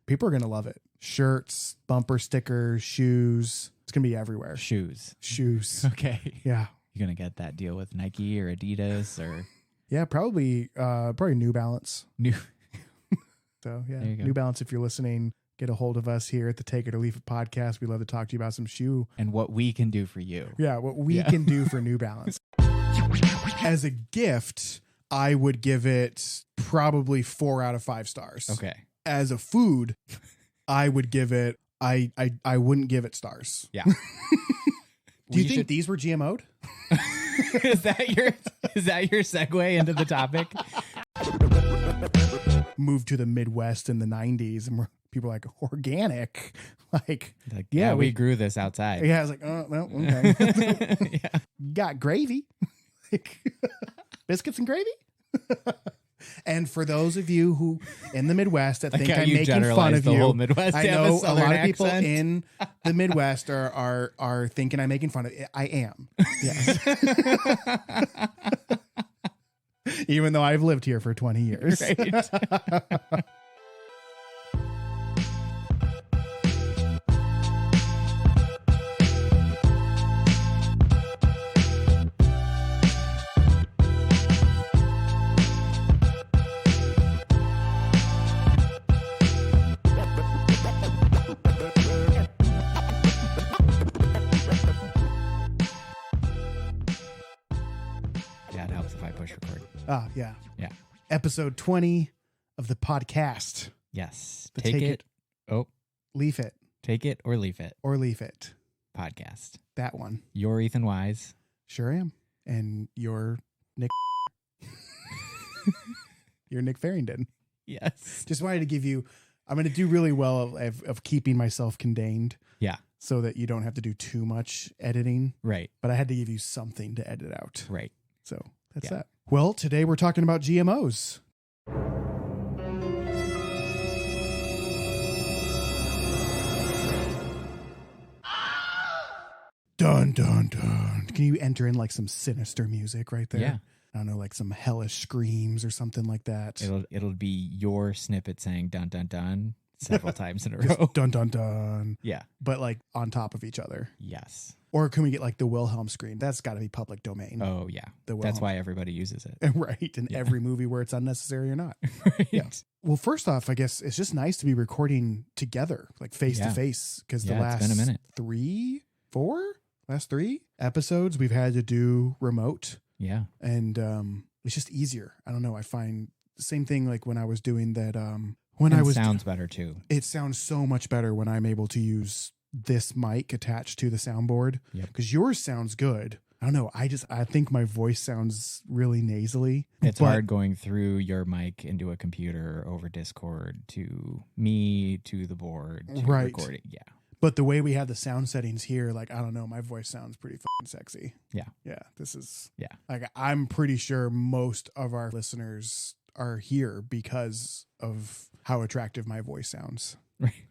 People are going to love it. Shirts, bumper stickers, shoes. It's going to be everywhere. Shoes. Okay. Yeah. You're going to get that deal with Nike or Adidas or... Yeah, probably New Balance. New. So, yeah, There you go. New Balance, if you're listening, get a hold of us here at the Take It or Leave It podcast. We love to talk to you about some shoe. And what we can do for you. Yeah, what we can do for New Balance. As a gift, I would give it probably 4 out of 5 stars. Okay. As a food, I would give it, I wouldn't give it stars. Yeah. Do you think these were GMO'd? Is that your segue into the topic? Moved to the Midwest in the 90s and people are like, organic. Like yeah, we grew this outside. Yeah, I was like, oh, well, okay. Yeah. Got gravy. Like, biscuits and gravy? And for those of you who in the Midwest that think I'm making fun of you, whole Midwest, I know a lot of people accent. in the Midwest are thinking I'm making fun of it. I am. Yes. Even though I've lived here for 20 years. Right. Yeah, it helps if I push record. Ah, yeah. Yeah. Episode 20 of the podcast. Yes. The Take it. Oh, Leaf it. Take it or leave it. Or leave it. Podcast. That one. You're Ethan Wise. Sure am. And you're Nick. You're Nick Farrington. Yes. Just wanted to give you, I'm going to do really well of keeping myself contained. Yeah. So that you don't have to do too much editing. Right. But I had to give you something to edit out. Right. So that's that. Well, today we're talking about GMOs. Dun, dun, dun. Can you enter in like some sinister music right there? Yeah. I don't know, like some hellish screams or something like that. It'll be your snippet saying dun dun dun several times in a Just row. dun, dun, dun. Yeah. But like on top of each other. Yes. Or can we get like the Wilhelm scream? That's got to be public domain. Oh, yeah. The That's Wilhelm. why everybody uses it. Right. In every movie where it's unnecessary or not. Right. Yeah. Well, first off, I guess it's just nice to be recording together, like face to face, because the last it's been a minute. 3 episodes we've had to do remote. Yeah. And it's just easier. I don't know. I find the same thing like when I was doing that. Sounds better too. It sounds so much better when I'm able to use this mic attached to the soundboard. Yep. Because yours sounds good. I don't know. I think my voice sounds really nasally. It's hard going through your mic into a computer over Discord to me, to the board, to Right. recording. Yeah. But the way we have the sound settings here, like, I don't know, my voice sounds pretty fucking sexy. Yeah. Yeah. This is, Yeah. like, I'm pretty sure most of our listeners are here because of how attractive my voice sounds. Right.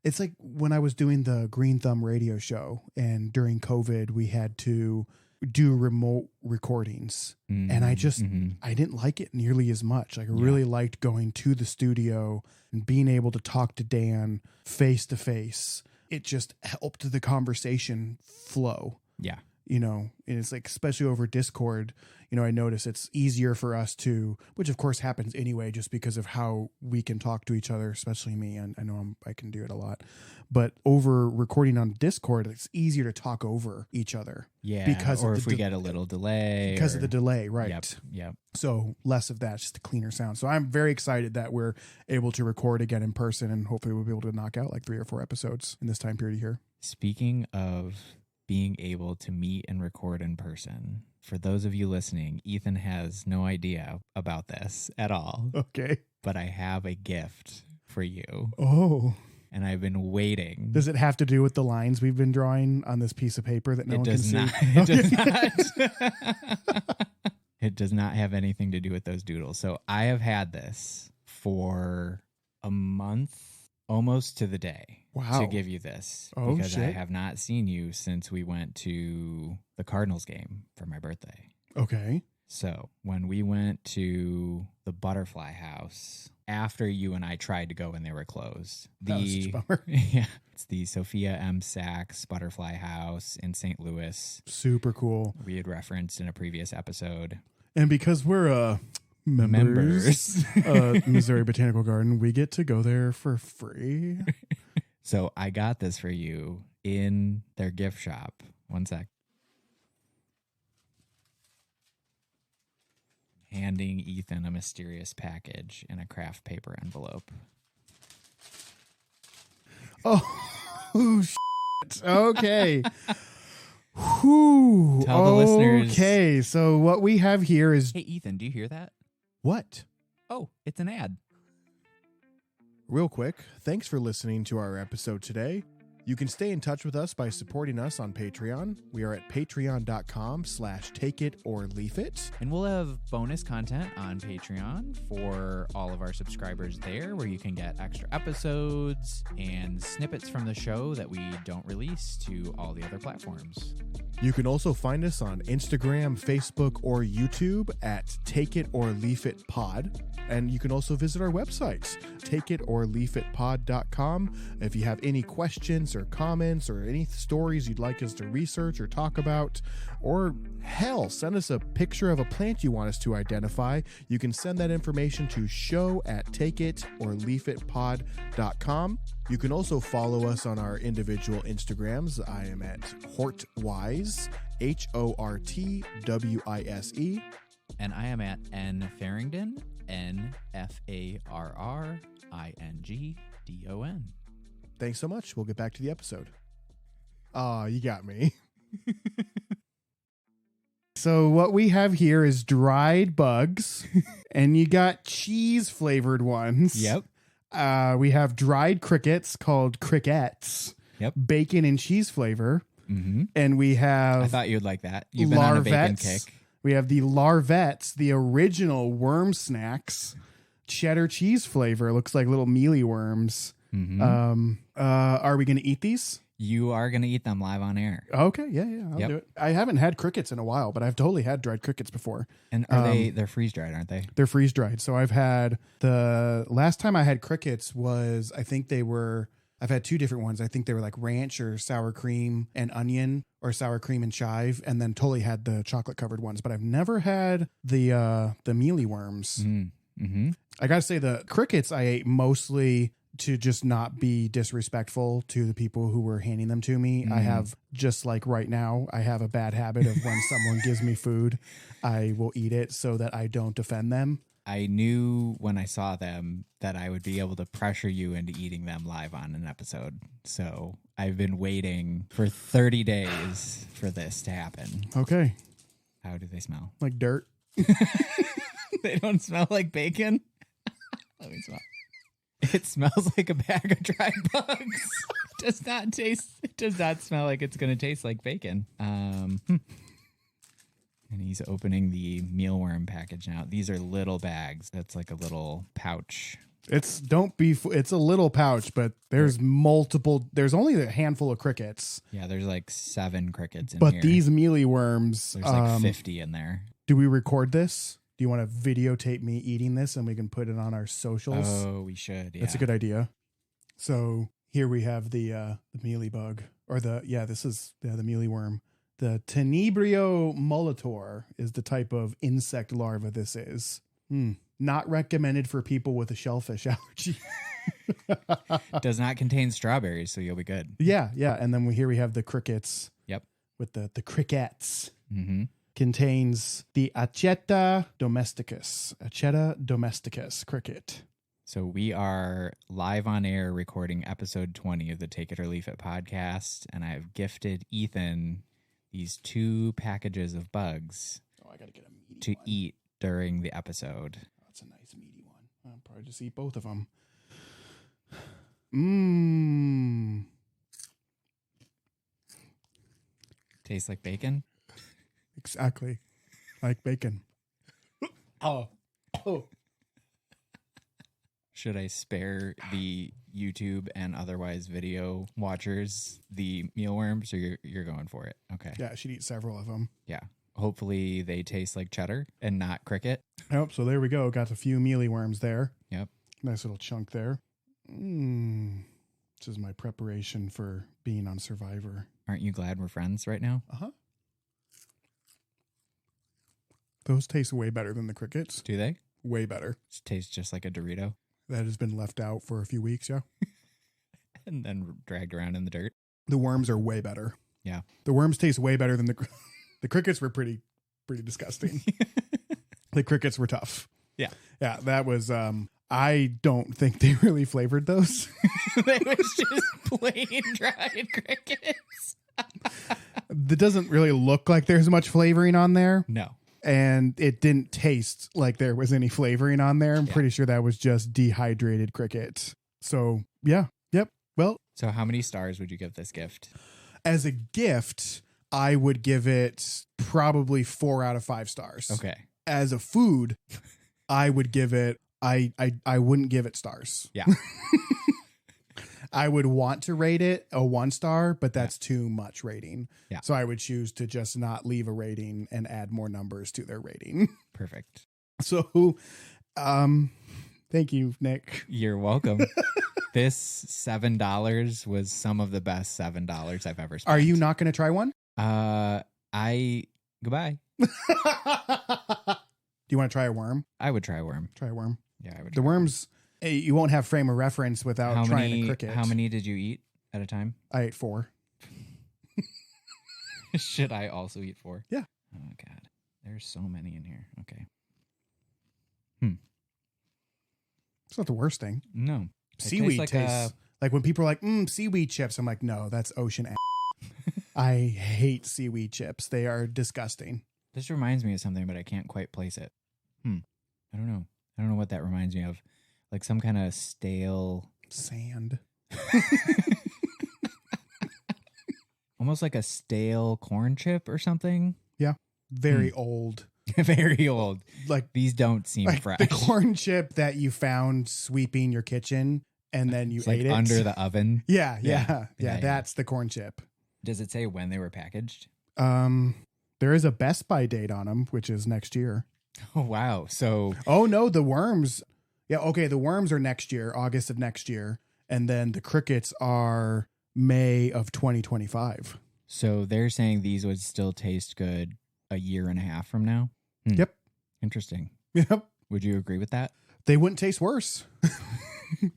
It's like when I was doing the Green Thumb radio show and during COVID, we had to do remote recordings. And I just, I didn't like it nearly as much. Like I really liked going to the studio and being able to talk to Dan face to face. It just helped the conversation flow. Yeah. You know, and it's like, especially over Discord, you know, I notice it's easier for us to, which of course happens anyway, just because of how we can talk to each other, especially me. And I know I can do it a lot, but over recording on Discord, it's easier to talk over each other. Yeah. Because or of if the we get a little delay. Because of the delay. Right. Yep. Yep. So less of that, just a cleaner sound. So I'm very excited that we're able to record again in person, and hopefully we'll be able to knock out like 3 or 4 episodes in this time period here. Speaking of being able to meet and record in person, for those of you listening, Ethan has no idea about this at all. Okay. But I have a gift for you. Oh. And I've been waiting. Does it have to do with the lines we've been drawing on this piece of paper that no one can see? It does not. It does not have anything to do with those doodles. So I have had this for a month, almost to the day. Wow. To give you this. Oh, because I shit. have not seen you since we went to the Cardinals game for my birthday. Okay. So when we went to the butterfly house after you and I tried to go and they were closed. That was such a bummer. Yeah, it's the Sophia M. Sachs Butterfly House in St. Louis. Super cool. We had referenced in a previous episode. And because we're members Missouri Botanical Garden, we get to go there for free. So I got this for you in their gift shop. One sec. Handing Ethan a mysterious package in a craft paper envelope. Oh, shit. Okay. Whew. Tell the listeners. Okay, so what we have here is... Hey, Ethan, do you hear that? What? Oh, it's an ad. Real quick, thanks for listening to our episode today. You can stay in touch with us by supporting us on Patreon. We are at patreon.com/takeItOrLeafIt. And we'll have bonus content on Patreon for all of our subscribers there, where you can get extra episodes and snippets from the show that we don't release to all the other platforms. You can also find us on Instagram, Facebook, or YouTube at Take It or Leaf It Pod. And you can also visit our website, takeItOrLeafItPod.com. If you have any questions or comments or any stories you'd like us to research or talk about, or hell, send us a picture of a plant you want us to identify, you can send that information to show@takeItOrLeafItPod.com. You can also follow us on our individual Instagrams. I am at Hortwise, HORTWISE. And I am at N Farringdon, NFARRINGDON. Thanks so much. We'll get back to the episode. You got me. So what we have here is dried bugs, and you got cheese flavored ones. Yep. We have dried crickets called crickets. Yep. Bacon and cheese flavor. Mm-hmm. And we have... I thought you'd like that. You've been on a bacon kick. We have the larvettes, the original worm snacks. Cheddar cheese flavor. Looks like little mealy worms. Mm-hmm. Are we going to eat these? You are going to eat them live on air. Okay, yeah, I'll do it. I haven't had crickets in a while, but I've totally had dried crickets before. And they're freeze dried, aren't they? They're freeze dried. So I've had the last time I had crickets was, I think I've had two different ones. I think they were like ranch or sour cream and onion, or sour cream and chive, and then totally had the chocolate covered ones. But I've never had the mealy worms. Mm-hmm. I gotta say, the crickets I ate mostly to just not be disrespectful to the people who were handing them to me. I have, just like right now, I have a bad habit of when someone gives me food, I will eat it so that I don't offend them. I knew when I saw them that I would be able to pressure you into eating them live on an episode. So I've been waiting for 30 days for this to happen. Okay. How do they smell? Like dirt. They don't smell like bacon? Let me smell. It smells like a bag of dried bugs. It does not smell like it's going to taste like bacon. And he's opening the mealworm package now. These are little bags. That's like a little pouch. It's a little pouch, but there's only a handful of crickets. Yeah, there's like 7 crickets in here. here. But these mealy worms, there's like 50 in there. Do we record this? Do you want to videotape me eating this and we can put it on our socials? Oh, we should. Yeah. That's a good idea. So here we have the mealy bug, or the mealy worm. The Tenebrio molitor is the type of insect larva this is. Not recommended for people with a shellfish allergy. Does not contain strawberries, so you'll be good. Yeah. And then here we have the crickets. Yep. With the crickets. Mm-hmm. Contains the Acheta domesticus cricket. So we are live on air recording episode 20 of the Take It or Leaf It podcast, and I have gifted Ethan these 2 packages of bugs I gotta get a meaty to one. eat during the episode. That's a nice meaty one. I'll probably just eat both of them. Tastes like bacon? Exactly. Like bacon. Oh. Should I spare the YouTube and otherwise video watchers the mealworms, or you're going for it? Okay. Yeah, I should eat several of them. Yeah. Hopefully they taste like cheddar and not cricket. Oh, so there we go. Got a few mealy worms there. Yep. Nice little chunk there. This is my preparation for being on Survivor. Aren't you glad we're friends right now? Uh-huh. Those taste way better than the crickets. Do they? Way better. It tastes just like a Dorito. That has been left out for a few weeks, yeah. And then dragged around in the dirt. The worms are way better. Yeah. The worms taste way better than the crickets were pretty disgusting. The crickets were tough. Yeah. Yeah, that was I don't think they really flavored those. They was just plain dried crickets. It doesn't really look like there's much flavoring on there. No. And it didn't taste like there was any flavoring on there. I'm pretty sure that was just dehydrated cricket. So, yeah. Yep. Well, so how many stars would you give this gift? As a gift, I would give it probably 4 out of 5 stars. Okay. As a food, I would give it, I wouldn't give it stars. Yeah. I would want to rate it a 1 star, but that's too much rating. Yeah. So I would choose to just not leave a rating and add more numbers to their rating. Perfect. So, thank you, Nick. You're welcome. This $7 was some of the best $7 I've ever spent. Are you not going to try one? Goodbye. Do you want to try a worm? I would try a worm. Try a worm. Yeah, I would. The worms, you won't have frame of reference without trying a cricket. How many did you eat at a time? I ate 4. Should I also eat 4? Yeah. Oh, God. There's so many in here. Okay. It's not the worst thing. No. Seaweed tastes like when people are like, seaweed chips. I'm like, no, that's ocean ass. I hate seaweed chips. They are disgusting. This reminds me of something, but I can't quite place it. I don't know. I don't know what that reminds me of. Like some kind of stale sand. Almost like a stale corn chip or something. Yeah. Very old. Very old. Like these don't seem fresh. The corn chip that you found sweeping your kitchen and then you ate it under the oven. Yeah. That's the corn chip. Does it say when they were packaged? There is a Best By date on them, which is next year. Oh, wow. So. Oh, no, the worms. Yeah. Okay. The worms are next year, August of next year. And then the crickets are May of 2025. So they're saying these would still taste good a year and a half from now? Yep. Interesting. Yep. Would you agree with that? They wouldn't taste worse.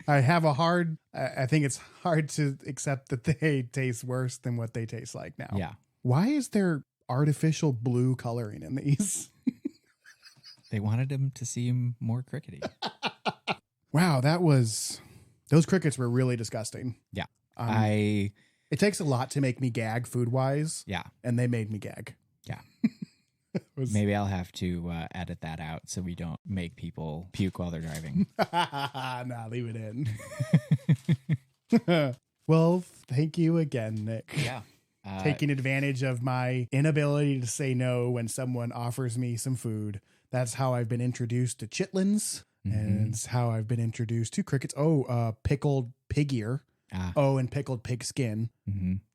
I think it's hard to accept that they taste worse than what they taste like now. Yeah. Why is there artificial blue coloring in these? They wanted them to seem more crickety. Wow, those crickets were really disgusting. Yeah. It takes a lot to make me gag food-wise. Yeah. And they made me gag. Yeah. Maybe I'll have to edit that out so we don't make people puke while they're driving. Nah, leave it in. Well, thank you again, Nick. Yeah. Taking advantage of my inability to say no when someone offers me some food. That's how I've been introduced to chitlins. And it's how I've been introduced to crickets. Pickled pig ear. And pickled pig skin.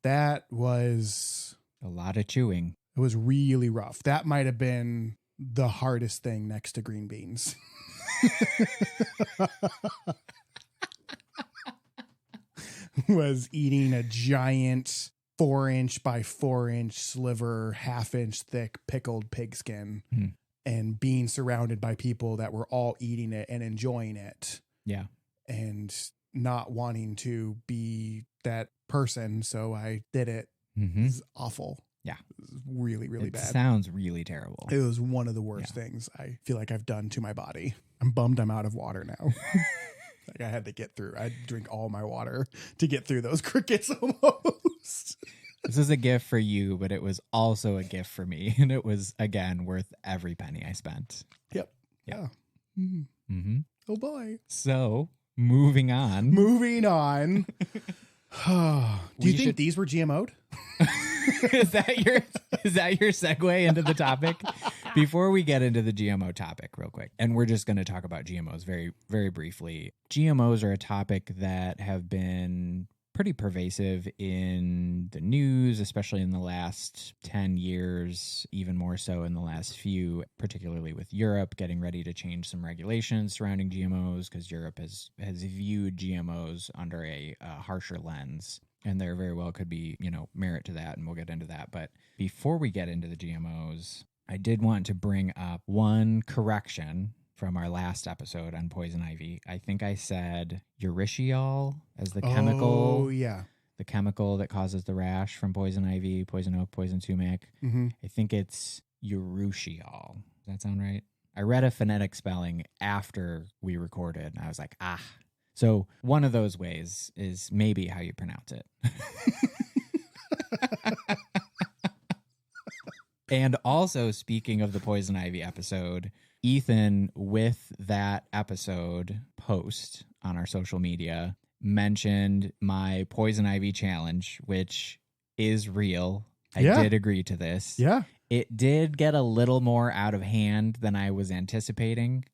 That was a lot of chewing. It was really rough. That might have been the hardest thing next to green beans. Was eating a giant 4-inch by 4-inch sliver, 1/2-inch thick pickled pig skin and being surrounded by people that were all eating it and enjoying it. Yeah. And not wanting to be that person. So I did it. It was awful. Yeah. It was really, really bad. Sounds really terrible. It was one of the worst things I feel like I've done to my body. I'm bummed I'm out of water now. Like I had to get through. I drink all my water to get through those crickets almost. This is a gift for you, but it was also a gift for me. And it was, again, worth every penny I spent. Yep. Yeah. Oh, boy. So, moving on. Do you think these were GMO'd? Is that your segue into the topic? Before we get into the GMO topic real quick, and we're just going to talk about GMOs very, very briefly. GMOs are a topic that have been pretty pervasive in the news, especially in the last 10 years, even more so in the last few, particularly with Europe getting ready to change some regulations surrounding GMOs because Europe has viewed GMOs under a harsher lens. And there very well could be, merit to that, and we'll get into that. But before we get into the GMOs, I did want to bring up one correction from our last episode on poison ivy. I think I said urushiol as the chemical. Oh, yeah. The chemical that causes the rash from poison ivy, poison oak, poison sumac. Mm-hmm. I think it's urushiol. Does that sound right? I read a phonetic spelling after we recorded, and I was like, So one of those ways is maybe how you pronounce it. And also, speaking of the poison ivy episode, Ethan, with that episode post on our social media, mentioned my poison ivy challenge, which is real. I did agree to this. Yeah. It did get a little more out of hand than I was anticipating.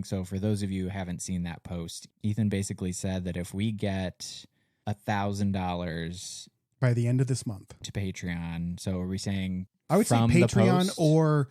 So for those of you who haven't seen that post, Ethan basically said that if we get $1,000 by the end of this month to Patreon, so are we saying I would say from Patreon, the post? or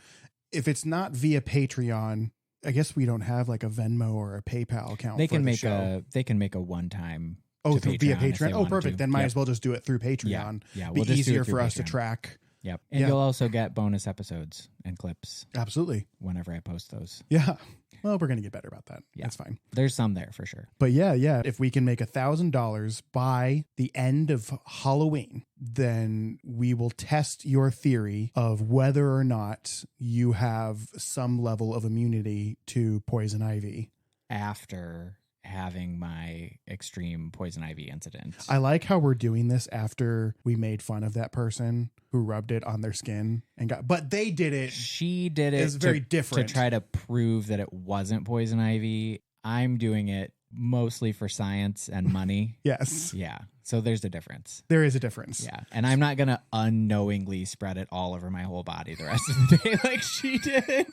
if it's not via Patreon, I guess we don't have like a Venmo or a PayPal account. They can for the make show. They can make a one-time. Via if they Patreon. Oh, wanted perfect. to. Then might as well just do it through Patreon. Yeah, Be we'll just do easier it through for us to Patreon. track. Yep. And you'll also get bonus episodes and clips Absolutely. whenever I post those. Yeah. Well, we're going to get better about that. Yeah. That's fine. There's some there for sure. But yeah. If we can make $1,000 by the end of Halloween, then we will test your theory of whether or not you have some level of immunity to poison ivy. After having my extreme poison ivy incident. I like how we're doing this after we made fun of that person who rubbed it on their skin but they did it. She did it. It's very different to try to prove that it wasn't poison ivy. I'm doing it mostly for science and money. Yes. Yeah. So there's a difference. There is a difference. Yeah. And I'm not going to unknowingly spread it all over my whole body the rest of the day like she did.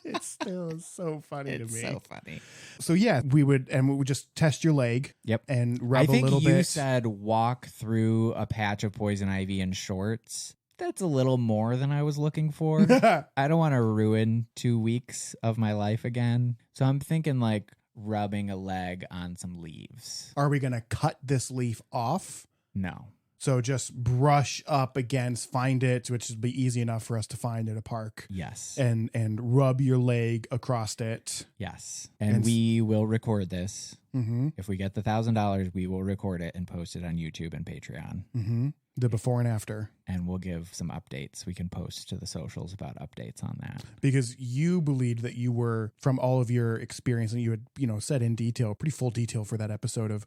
It's still so funny to me. It's so funny. So yeah, we would just test your leg. Yep. And rub a little bit. I think you said walk through a patch of poison ivy in shorts. That's a little more than I was looking for. I don't want to ruin 2 weeks of my life again. So I'm thinking like rubbing a leg on some leaves. Are we going to cut this leaf off? No. So just brush up against, find it, which would be easy enough for us to find at a park. Yes. And rub your leg across it. Yes. And we will record this. Mm-hmm. If we get the $1,000, we will record it and post it on YouTube and Patreon. Mm-hmm. The before and after. And we'll give some updates. We can post to the socials about updates on that. Because you believed that you were, from all of your experience, and you had, said in detail, pretty full detail for that episode of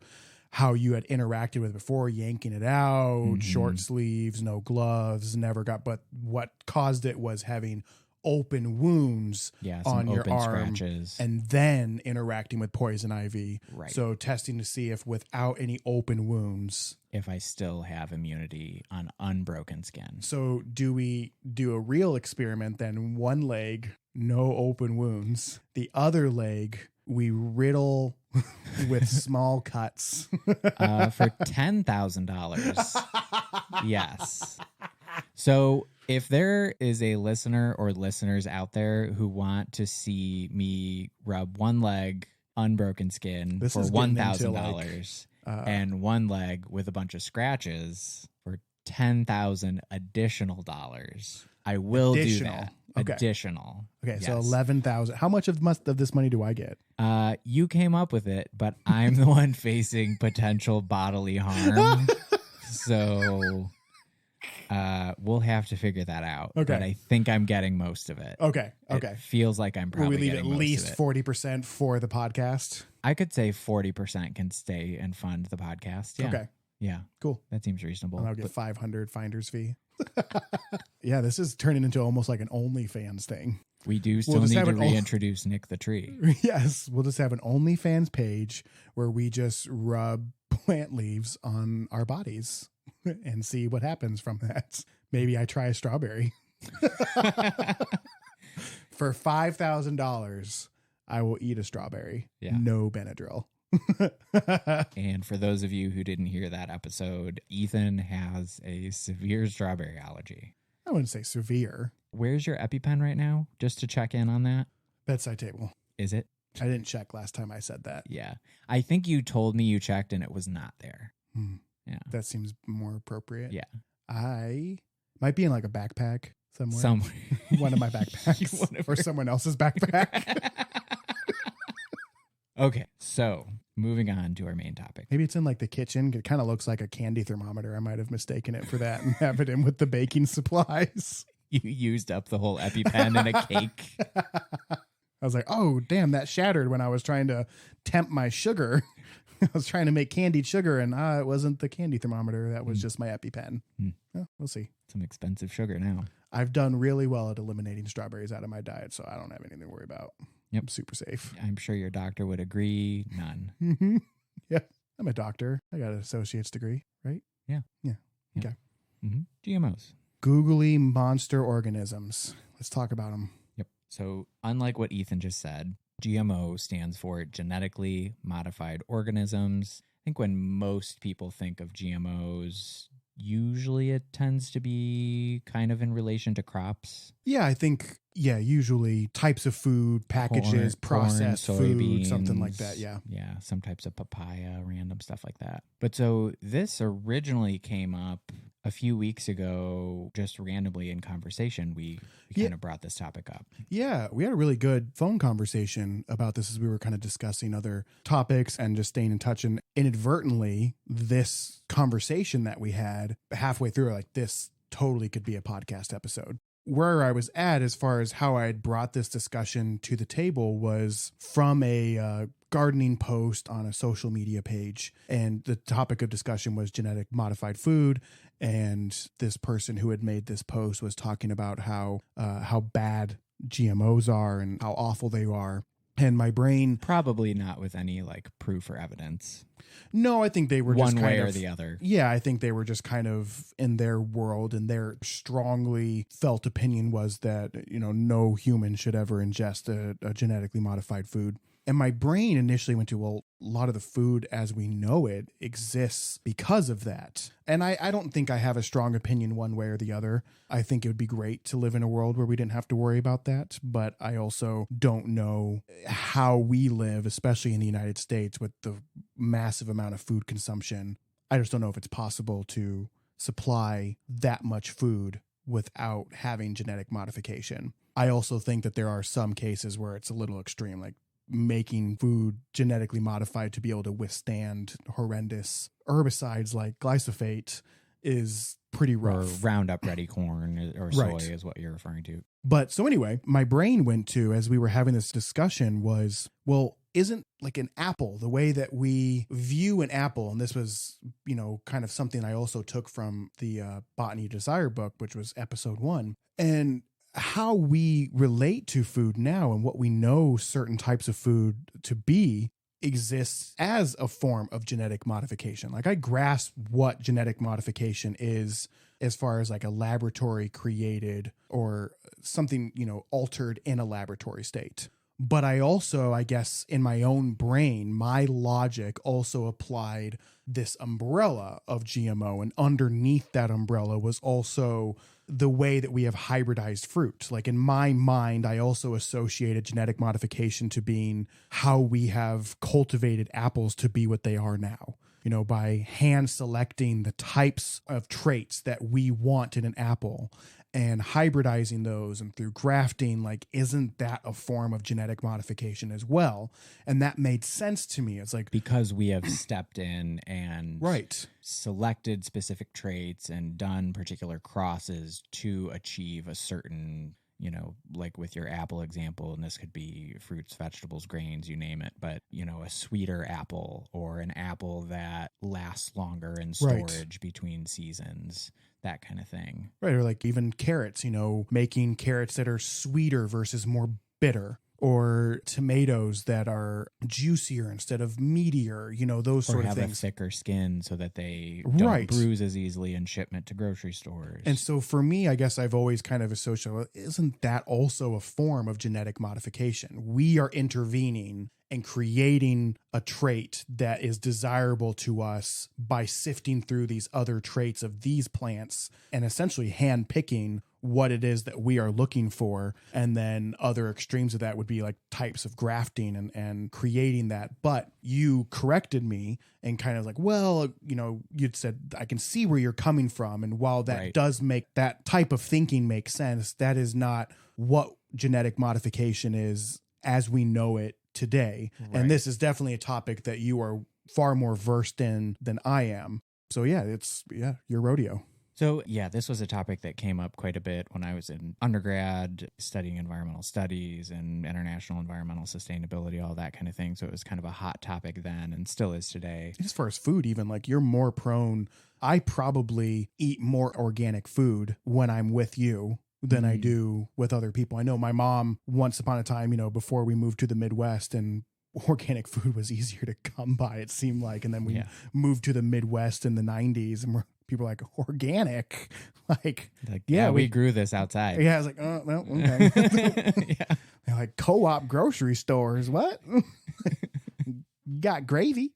how you had interacted with it before, yanking it out, short sleeves, no gloves, but what caused it was having open wounds on your arm, scratches, and then interacting with poison ivy. Right. So testing to see if without any open wounds, if I still have immunity on unbroken skin. So do we do a real experiment then? One leg, no open wounds. The other leg, we riddle with small cuts. For $10,000. Yes. So if there is a listener or listeners out there who want to see me rub one leg, unbroken skin for $1,000 and one leg with a bunch of scratches for $10,000 additional dollars, I will do that. Okay. Additional. Okay, yes. So $11,000. How much of this money do I get? You came up with it, but I'm the one facing potential bodily harm. So we'll have to figure that out. Okay. But I think I'm getting most of it. Okay. It feels like I'm probably we leave getting at least most of it. 40% for the podcast? I could say 40% can stay and fund the podcast. Yeah. Okay. Yeah. Cool. That seems reasonable. And I'll get 500 finder's fee. Yeah, this is turning into almost like an OnlyFans thing. We do still need to reintroduce Nick the Tree. Yes, we'll just have an OnlyFans page where we just rub plant leaves on our bodies and see what happens from that. Maybe I try a strawberry. For $5,000, I will eat a strawberry. Yeah. No Benadryl. And for those of you who didn't hear that episode, Ethan has a severe strawberry allergy. I wouldn't say severe. Where's your EpiPen right now? Just to check in on that. Bedside table. Is it? I didn't check last time I said that. Yeah. I think you told me you checked and it was not there. Yeah. That seems more appropriate. Yeah. I might be in like a backpack somewhere. One of my backpacks. Or someone else's backpack. Okay. So moving on to our main topic. Maybe it's in like the kitchen. It kind of looks like a candy thermometer. I might have mistaken it for that and have it in with the baking supplies. You used up the whole EpiPen in a cake. I was like, oh, damn, that shattered when I was trying to temp my sugar. I was trying to make candied sugar, and it wasn't the candy thermometer. That was just my EpiPen. Yeah, we'll see. Some expensive sugar now. I've done really well at eliminating strawberries out of my diet, so I don't have anything to worry about. Yep. I'm super safe. I'm sure your doctor would agree. None. Mm-hmm. Yeah. I'm a doctor. I got an associate's degree, right? Yeah. Yeah. Okay. Mm-hmm. GMOs. Googly monster organisms. Let's talk about them. Yep. So unlike what Ethan just said, GMO stands for genetically modified organisms. I think when most people think of GMOs, usually it tends to be kind of in relation to crops. Yeah, I think, usually types of food, packages, processed food, something like that. Yeah. Yeah, some types of papaya, random stuff like that. But so this originally came up a few weeks ago, just randomly in conversation. We kind of brought this topic up. Yeah, we had a really good phone conversation about this as we were kind of discussing other topics and just staying in touch. And inadvertently, this conversation that we had halfway through, like this totally could be a podcast episode. Where I was at as far as how I had brought this discussion to the table was from a gardening post on a social media page. And the topic of discussion was genetic modified food. And this person who had made this post was talking about how bad GMOs are and how awful they are. And my brain... Probably not with any like proof or evidence. No, I think they were one just way kind or of, the other. Yeah, I think they were just kind of in their world, and their strongly felt opinion was that, no human should ever ingest a genetically modified food. And my brain initially went to, well, a lot of the food as we know it exists because of that. And I don't think I have a strong opinion one way or the other. I think it would be great to live in a world where we didn't have to worry about that. But I also don't know how we live, especially in the United States, with the massive amount of food consumption. I just don't know if it's possible to supply that much food without having genetic modification. I also think that there are some cases where it's a little extreme, like making food genetically modified to be able to withstand horrendous herbicides like glyphosate is pretty rough. Or Roundup Ready corn or soy is what you're referring to. But so anyway, my brain went to, as we were having this discussion, was, well, isn't like an apple, the way that we view an apple, and this was, kind of something I also took from the Botany Desire book, which was episode 1. And how we relate to food now and what we know certain types of food to be exists as a form of genetic modification. Like I grasp what genetic modification is as far as like a laboratory created or something, altered in a laboratory state. But I also, I guess, in my own brain, my logic also applied this umbrella of GMO. And underneath that umbrella was also the way that we have hybridized fruit. Like in my mind, I also associated genetic modification to being how we have cultivated apples to be what they are now. By hand selecting the types of traits that we want in an apple and hybridizing those, and through grafting, like, isn't that a form of genetic modification as well? And that made sense to me. It's like, because we have stepped in and selected specific traits and done particular crosses to achieve a certain, like with your apple example, and this could be fruits, vegetables, grains, you name it, but, a sweeter apple or an apple that lasts longer in storage between seasons. That kind of thing. Right. Or like even carrots, making carrots that are sweeter versus more bitter, or tomatoes that are juicier instead of meatier, those sort of things. Or have a thicker skin so that they don't bruise as easily in shipment to grocery stores. And so for me, I guess I've always kind of associated, isn't that also a form of genetic modification? We are intervening and creating a trait that is desirable to us by sifting through these other traits of these plants and essentially hand picking what it is that we are looking for. And then other extremes of that would be like types of grafting and creating that. But you corrected me and kind of like, well, you know, you'd said, I can see where you're coming from. And while that does make that type of thinking make sense, that is not what genetic modification is as we know it today. And this is definitely a topic that you are far more versed in than I am. So yeah, it's your rodeo. So yeah, this was a topic that came up quite a bit when I was in undergrad studying environmental studies and international environmental sustainability, all that kind of thing. So it was kind of a hot topic then and still is today. As far as food, even like you're more prone, I probably eat more organic food when I'm with you than I do with other people. I know my mom, once upon a time, you know, before we moved to the Midwest, and organic food was easier to come by, it seemed like. And then we moved to the Midwest in the 90s and people were like, organic? Like yeah, we grew this outside. Yeah, I was like, oh, well, okay. They're like, co-op grocery stores, what? Got gravy?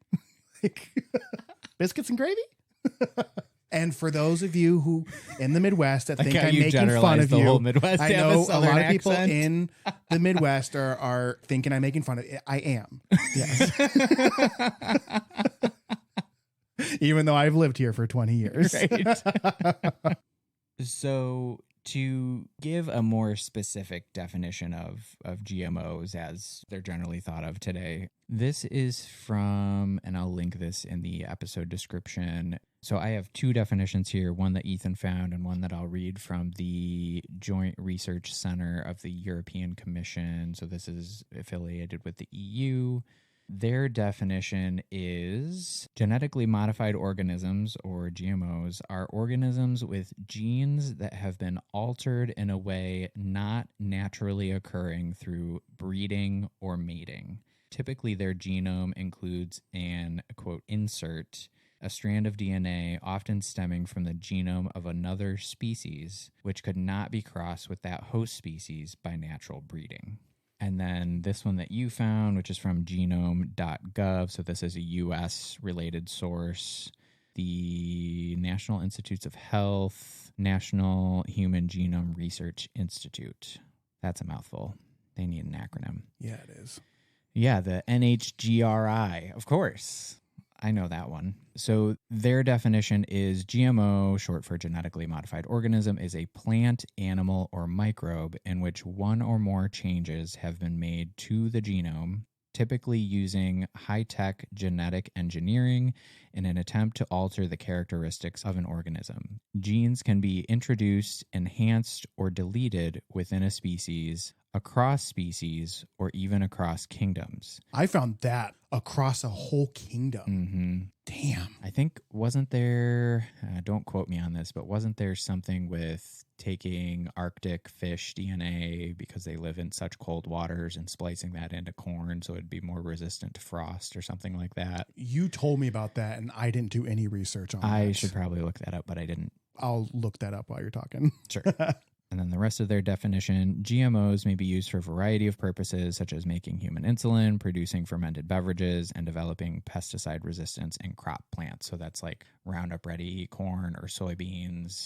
Like, biscuits and gravy? And for those of you who in the Midwest that think I'm making fun of you, whole Midwest I know a lot of people accent. in the Midwest are thinking I'm making fun of it. I am. Yes. Even though I've lived here for 20 years. Right. So to give a more specific definition of GMOs as they're generally thought of today, this is from, and I'll link this in the episode description. So I have two definitions here, one that Ethan found and one that I'll read from the Joint Research Center of the European Commission. So this is affiliated with the EU. Their definition is genetically modified organisms, or GMOs, are organisms with genes that have been altered in a way not naturally occurring through breeding or mating. Typically, their genome includes an, quote, insert, a strand of DNA often stemming from the genome of another species, which could not be crossed with that host species by natural breeding. And then this one that you found, which is from genome.gov. So this is a US-related source. The National Institutes of Health, National Human Genome Research Institute. That's a mouthful. They need an acronym. Yeah, it is. Yeah, the NHGRI, of course. I know that one. So their definition is GMO, short for genetically modified organism, is a plant, animal, or microbe in which one or more changes have been made to the genome, typically using high-tech genetic engineering in an attempt to alter the characteristics of an organism. Genes can be introduced, enhanced, or deleted within a species, across species, or even across kingdoms. I found that across a whole kingdom. Mm-hmm. Damn. I think, wasn't there, don't quote me on this, but wasn't there something with taking Arctic fish DNA because they live in such cold waters and splicing that into corn so it'd be more resistant to frost or something like that? You told me about that and I didn't do any research on that. I should probably look that up, but I didn't. I'll look that up while you're talking. Sure. And then the rest of their definition, GMOs may be used for a variety of purposes, such as making human insulin, producing fermented beverages, and developing pesticide resistance in crop plants. So that's like Roundup Ready corn or soybeans,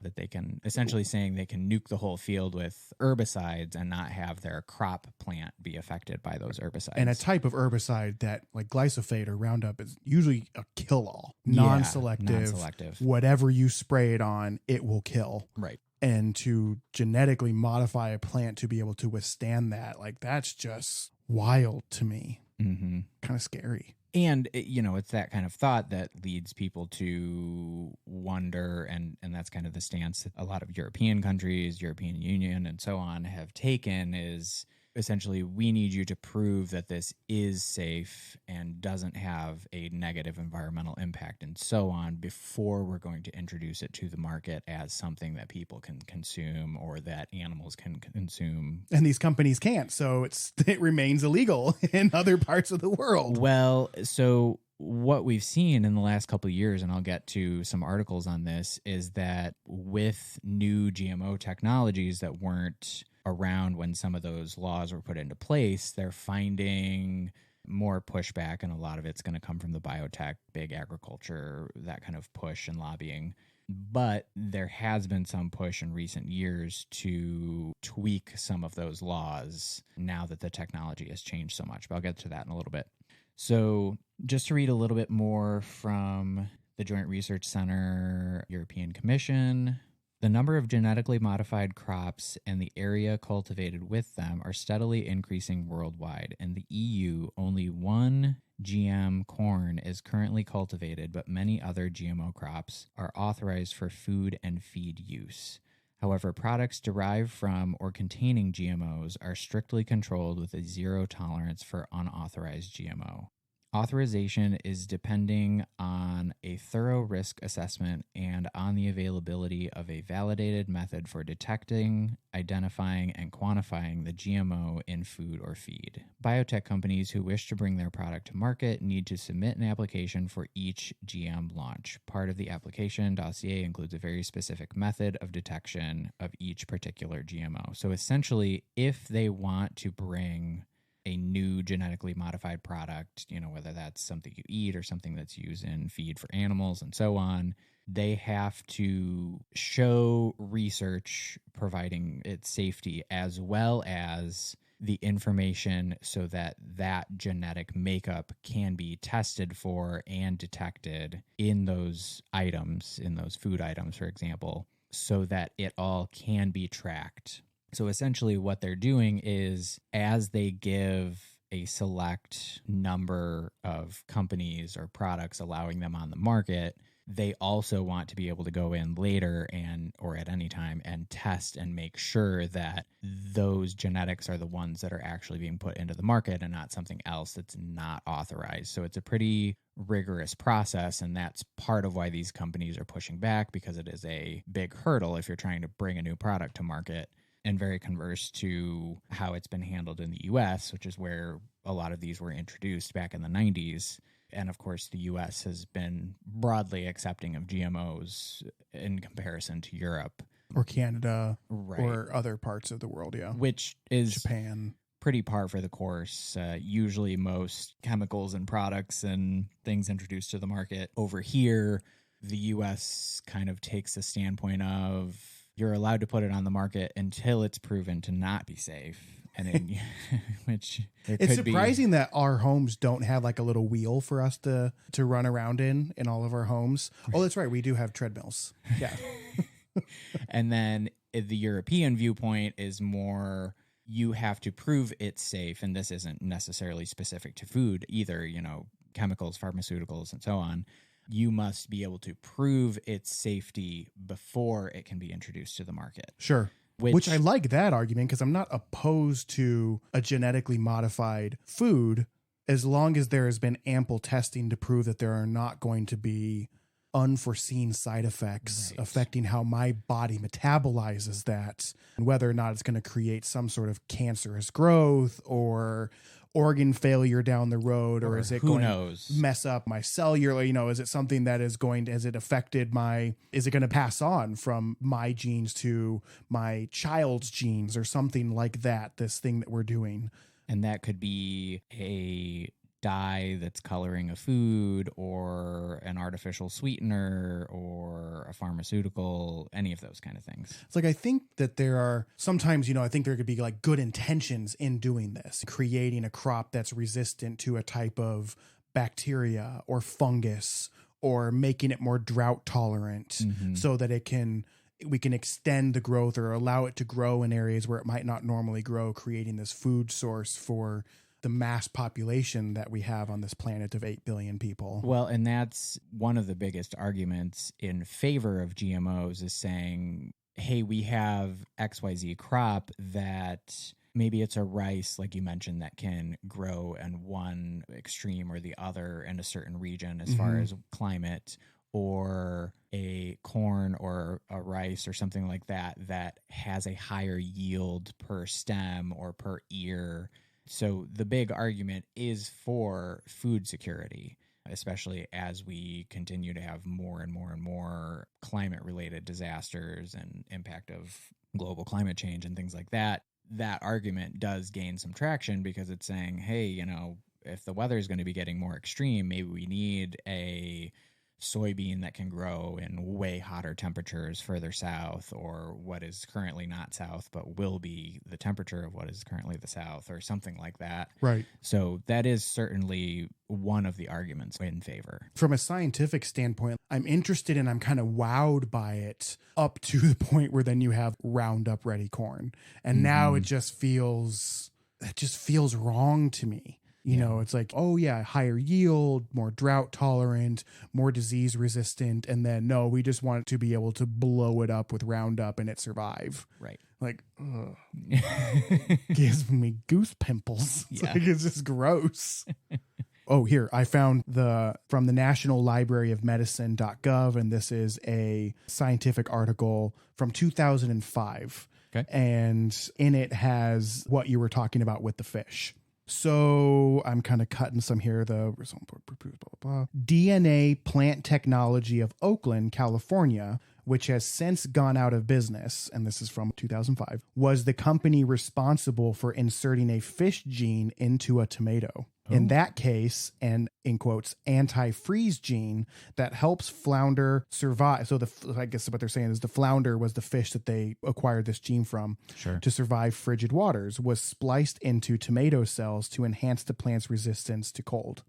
that they can, essentially saying they can nuke the whole field with herbicides and not have their crop plant be affected by those herbicides. And a type of herbicide that, like glyphosate or Roundup, is usually a kill-all, non-selective. Whatever you spray it on, it will kill. Right. And to genetically modify a plant to be able to withstand that, like, that's just wild to me. Mm-hmm. Kind of scary. And, it's that kind of thought that leads people to wonder, and that's kind of the stance that a lot of European countries, European Union, and so on have taken, is essentially, we need you to prove that this is safe and doesn't have a negative environmental impact and so on before we're going to introduce it to the market as something that people can consume or that animals can consume. And these companies can't, so it remains illegal in other parts of the world. Well, so what we've seen in the last couple of years, and I'll get to some articles on this, is that with new GMO technologies that weren't around when some of those laws were put into place, they're finding more pushback, and a lot of it's going to come from the biotech, big agriculture, that kind of push and lobbying. But there has been some push in recent years to tweak some of those laws now that the technology has changed so much. But I'll get to that in a little bit. So just to read a little bit more from the Joint Research Center, European Commission, the number of genetically modified crops and the area cultivated with them are steadily increasing worldwide. In the EU, only one GM corn is currently cultivated, but many other GMO crops are authorized for food and feed use. However, products derived from or containing GMOs are strictly controlled with a zero tolerance for unauthorized GMO. Authorization is depending on a thorough risk assessment and on the availability of a validated method for detecting, identifying, and quantifying the GMO in food or feed. Biotech companies who wish to bring their product to market need to submit an application for each GM launch. Part of the application dossier includes a very specific method of detection of each particular GMO. So essentially, if they want to bring a new genetically modified product, whether that's something you eat or something that's used in feed for animals and so on, they have to show research providing its safety as well as the information so that that genetic makeup can be tested for and detected in those items, in those food items, for example, so that it all can be tracked. So essentially what they're doing is, as they give a select number of companies or products allowing them on the market, they also want to be able to go in later or at any time and test and make sure that those genetics are the ones that are actually being put into the market and not something else that's not authorized. So it's a pretty rigorous process, and that's part of why these companies are pushing back, because it is a big hurdle if you're trying to bring a new product to market. And very converse to how it's been handled in the U.S., which is where a lot of these were introduced back in the 90s. And of course, the U.S. has been broadly accepting of GMOs in comparison to Europe. Or Canada, right, or other parts of the world, yeah. Which is Japan. Pretty par for the course. Usually most chemicals and products and things introduced to the market over here, the U.S. kind of takes a standpoint of, you're allowed to put it on the market until it's proven to not be safe. And then, which it's surprising that our homes don't have like a little wheel for us to run around in all of our homes. Oh, that's right. We do have treadmills. Yeah. And then the European viewpoint is more, you have to prove it's safe. And this isn't necessarily specific to food either, chemicals, pharmaceuticals, and so on. You must be able to prove its safety before it can be introduced to the market. Sure. Which I like that argument, because I'm not opposed to a genetically modified food as long as there has been ample testing to prove that there are not going to be unforeseen side effects affecting how my body metabolizes that, and whether or not it's going to create some sort of cancerous growth or organ failure down the road, or is it going to mess up my cellular, is it something that is going to, is it going to pass on from my genes to my child's genes or something like that, this thing that we're doing. And that could be a dye that's coloring a food, or an artificial sweetener, or a pharmaceutical, any of those kind of things. It's like, I think that there are sometimes, I think there could be like good intentions in doing this, creating a crop that's resistant to a type of bacteria or fungus, or making it more drought tolerant, so that we can extend the growth or allow it to grow in areas where it might not normally grow, creating this food source for the mass population that we have on this planet of 8 billion people. Well, and that's one of the biggest arguments in favor of GMOs, is saying, hey, we have XYZ crop that maybe it's a rice, like you mentioned, that can grow in one extreme or the other in a certain region as far as climate, or a corn or a rice or something like that that has a higher yield per stem or per ear. So the big argument is for food security, especially as we continue to have more and more and more climate-related disasters and impact of global climate change and things like that. That argument does gain some traction, because it's saying, hey, if the weather is going to be getting more extreme, maybe we need a soybean that can grow in way hotter temperatures further south, or what is currently not south but will be the temperature of what is currently the south, or something like that. Right. So that is certainly one of the arguments in favor. From a scientific standpoint, I'm interested and I'm kind of wowed by it up to the point where then you have Roundup Ready corn. And now it just feels wrong to me. You know, it's like, oh yeah, higher yield, more drought tolerant, more disease resistant. And then no, we just want to be able to blow it up with Roundup and it survive. Right. Like, ugh. Gives me goose pimples. It's like, it's just gross. Oh, here, I found from the National Library of Medicine.gov, and this is a scientific article from 2005. Okay. And in it has what you were talking about with the fish. So I'm kind of cutting some here. DNA Plant Technology of Oakland, California, which has since gone out of business, and this is from 2005, was the company responsible for inserting a fish gene into a tomato. In that case, and in quotes, anti-freeze gene that helps flounder survive. So I guess what they're saying is the flounder was the fish that they acquired this gene from to survive frigid waters, was spliced into tomato cells to enhance the plant's resistance to cold.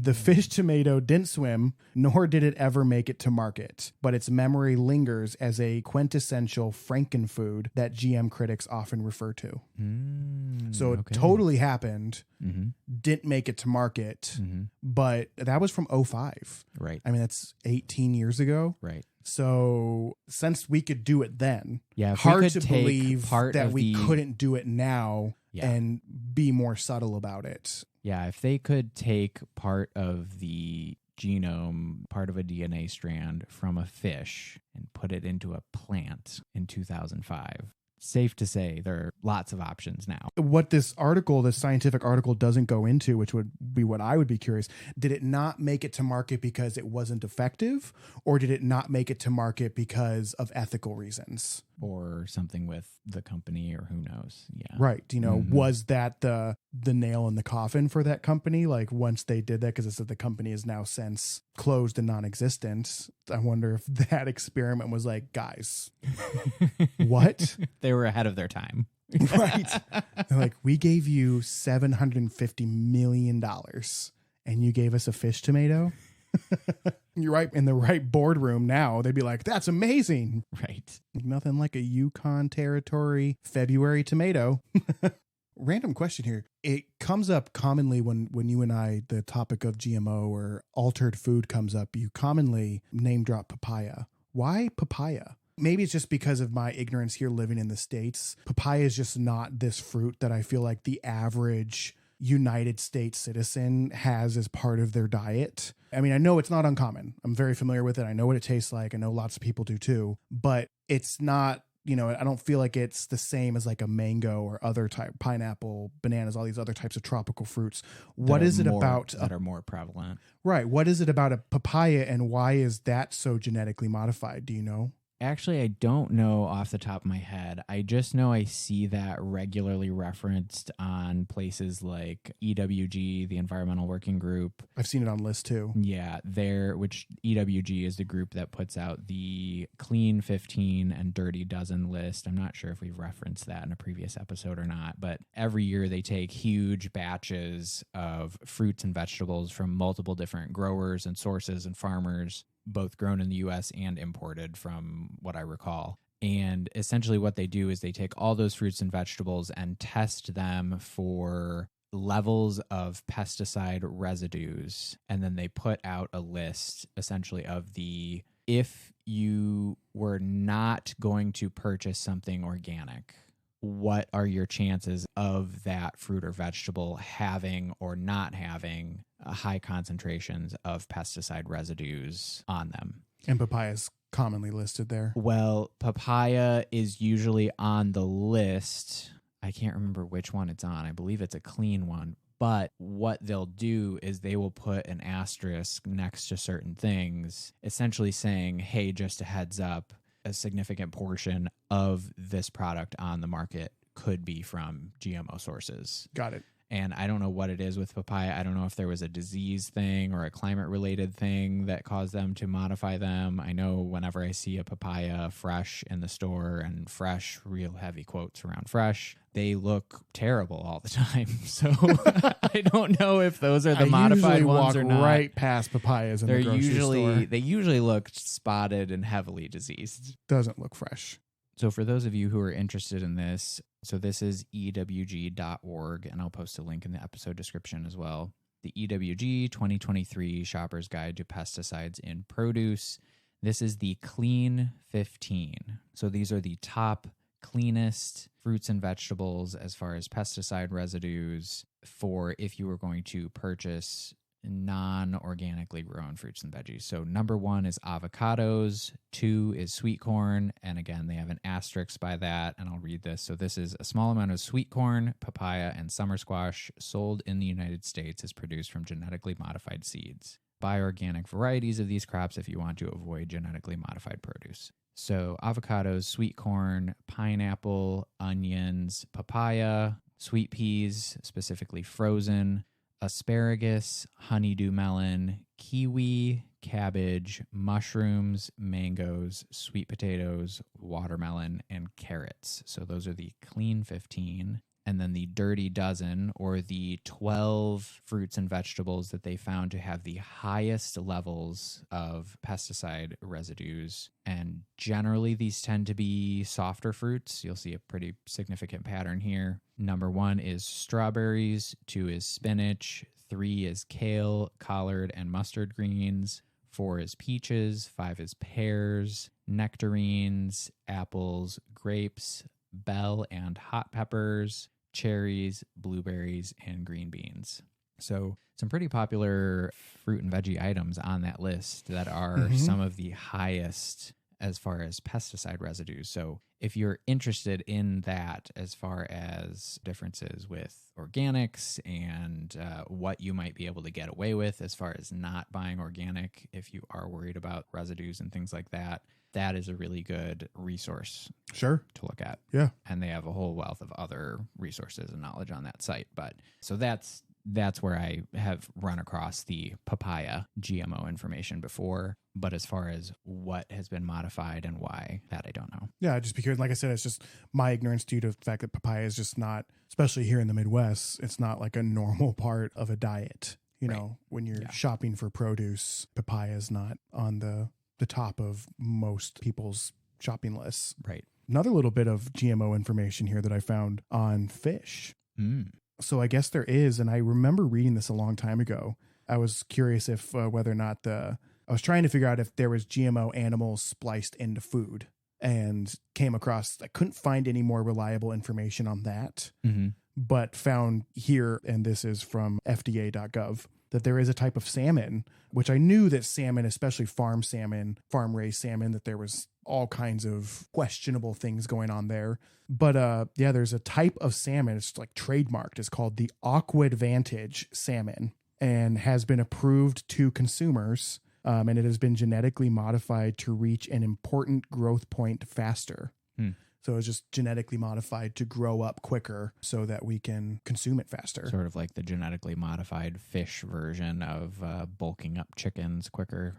The fish tomato didn't swim, nor did it ever make it to market, but its memory lingers as a quintessential frankenfood that GM critics often refer to. So it totally happened, didn't make it to market, but that was from 2005. Right. I mean, that's 18 years ago. Right. So since we could do it then, hard to believe that we couldn't do it now and be more subtle about it. Yeah, if they could take part of the genome, part of a DNA strand from a fish and put it into a plant in 2005, safe to say there are lots of options now. What this scientific article doesn't go into, which would be what I would be curious, did it not make it to market because it wasn't effective, or did it not make it to market because of ethical reasons? Or something with the company, or who knows. Yeah. Right. You know, was that the nail in the coffin for that company? Like once they did that, because it said the company is now since closed and non-existent. I wonder if that experiment was like, guys, what? They were ahead of their time. Right. They're like, we gave you $750 million and you gave us a fish tomato. You're right. In the right boardroom now, they'd be like, that's amazing. Right. Nothing like a Yukon Territory February tomato. Random question here. It comes up commonly when you and I, the topic of GMO or altered food comes up, you commonly name drop papaya. Why papaya? Maybe it's just because of my ignorance here living in the States. Papaya is just not this fruit that I feel like the average United States citizen has as part of their diet. I mean, I know it's not uncommon. I'm very familiar with it. I know what it tastes like. I know lots of people do too, but it's not, you know, I don't feel like it's the same as like a mango or other type, pineapple, bananas, all these other types of tropical fruits. What is it about that are more prevalent? Right. What is it about a papaya and why is that so genetically modified? Do you know? Actually, I don't know off the top of my head. I just know I see that regularly referenced on places like EWG, the Environmental Working Group. I've seen it on lists too. Yeah, which EWG is the group that puts out the Clean 15 and Dirty Dozen list. I'm not sure if we've referenced that in a previous episode or not, but every year they take huge batches of fruits and vegetables from multiple different growers and sources and farmers, both grown in the U.S. and imported from what I recall. And essentially what they do is they take all those fruits and vegetables and test them for levels of pesticide residues. And then they put out a list essentially of if you were not going to purchase something organic, what are your chances of that fruit or vegetable having or not having high concentrations of pesticide residues on them? And papaya is commonly listed there. Well, papaya is usually on the list. I can't remember which one it's on. I believe it's a clean one. But what they'll do is they will put an asterisk next to certain things, essentially saying, hey, just a heads up, a significant portion of this product on the market could be from GMO sources. Got it. And I don't know what it is with papaya. I don't know if there was a disease thing or a climate related thing that caused them to modify them. I know whenever I see a papaya fresh in the store, and fresh, real heavy quotes around fresh, they look terrible all the time. So I don't know if those are the modified ones or not. Right past papayas in the grocery store. They usually look spotted and heavily diseased. Doesn't look fresh. So for those of you who are interested in this, so this is ewg.org, and I'll post a link in the episode description as well. The EWG 2023 Shopper's Guide to Pesticides in Produce. This is the Clean 15. So these are the top cleanest fruits and vegetables as far as pesticide residues for if you were going to purchase non-organically grown fruits and veggies. So number 1 is avocados, 2 is sweet corn, and again, they have an asterisk by that, and I'll read this. So this is a small amount of sweet corn, papaya, and summer squash sold in the United States is produced from genetically modified seeds. Buy organic varieties of these crops if you want to avoid genetically modified produce. So avocados, sweet corn, pineapple, onions, papaya, sweet peas, specifically frozen, asparagus, honeydew melon, kiwi, cabbage, mushrooms, mangoes, sweet potatoes, watermelon, and carrots. So those are the clean 15. And then the dirty dozen, or the 12 fruits and vegetables that they found to have the highest levels of pesticide residues. And generally, these tend to be softer fruits. You'll see a pretty significant pattern here. Number 1 is strawberries, 2 is spinach, 3 is kale, collard, and mustard greens, 4 is peaches, 5 is pears, nectarines, apples, grapes, bell and hot peppers, cherries, blueberries, and green beans. So some pretty popular fruit and veggie items on that list that are some of the highest as far as pesticide residues. So if you're interested in that as far as differences with organics and what you might be able to get away with as far as not buying organic, if you are worried about residues and things like that, that is a really good resource to look at. Yeah. And they have a whole wealth of other resources and knowledge on that site. But so that's where I have run across the papaya GMO information before. But as far as what has been modified and why, that I don't know. Yeah, just because, like I said, it's just my ignorance due to the fact that papaya is just not, especially here in the Midwest, it's not like a normal part of a diet. You know, when you're shopping for produce, papaya is not on the top of most people's shopping lists. Right. Another little bit of GMO information here that I found on fish. So I guess there is, and I remember reading this a long time ago. I was curious if whether or not I was trying to figure out if there was GMO animals spliced into food, and came across, I couldn't find any more reliable information on that, but found here, and this is from FDA.gov, that there is a type of salmon, which I knew that salmon, especially farm salmon, farm-raised salmon, that there was all kinds of questionable things going on there. But there's a type of salmon, it's like trademarked, it's called the Aquadvantage salmon, and has been approved to consumers, and it has been genetically modified to reach an important growth point faster. So it's just genetically modified to grow up quicker so that we can consume it faster. Sort of like the genetically modified fish version of bulking up chickens quicker.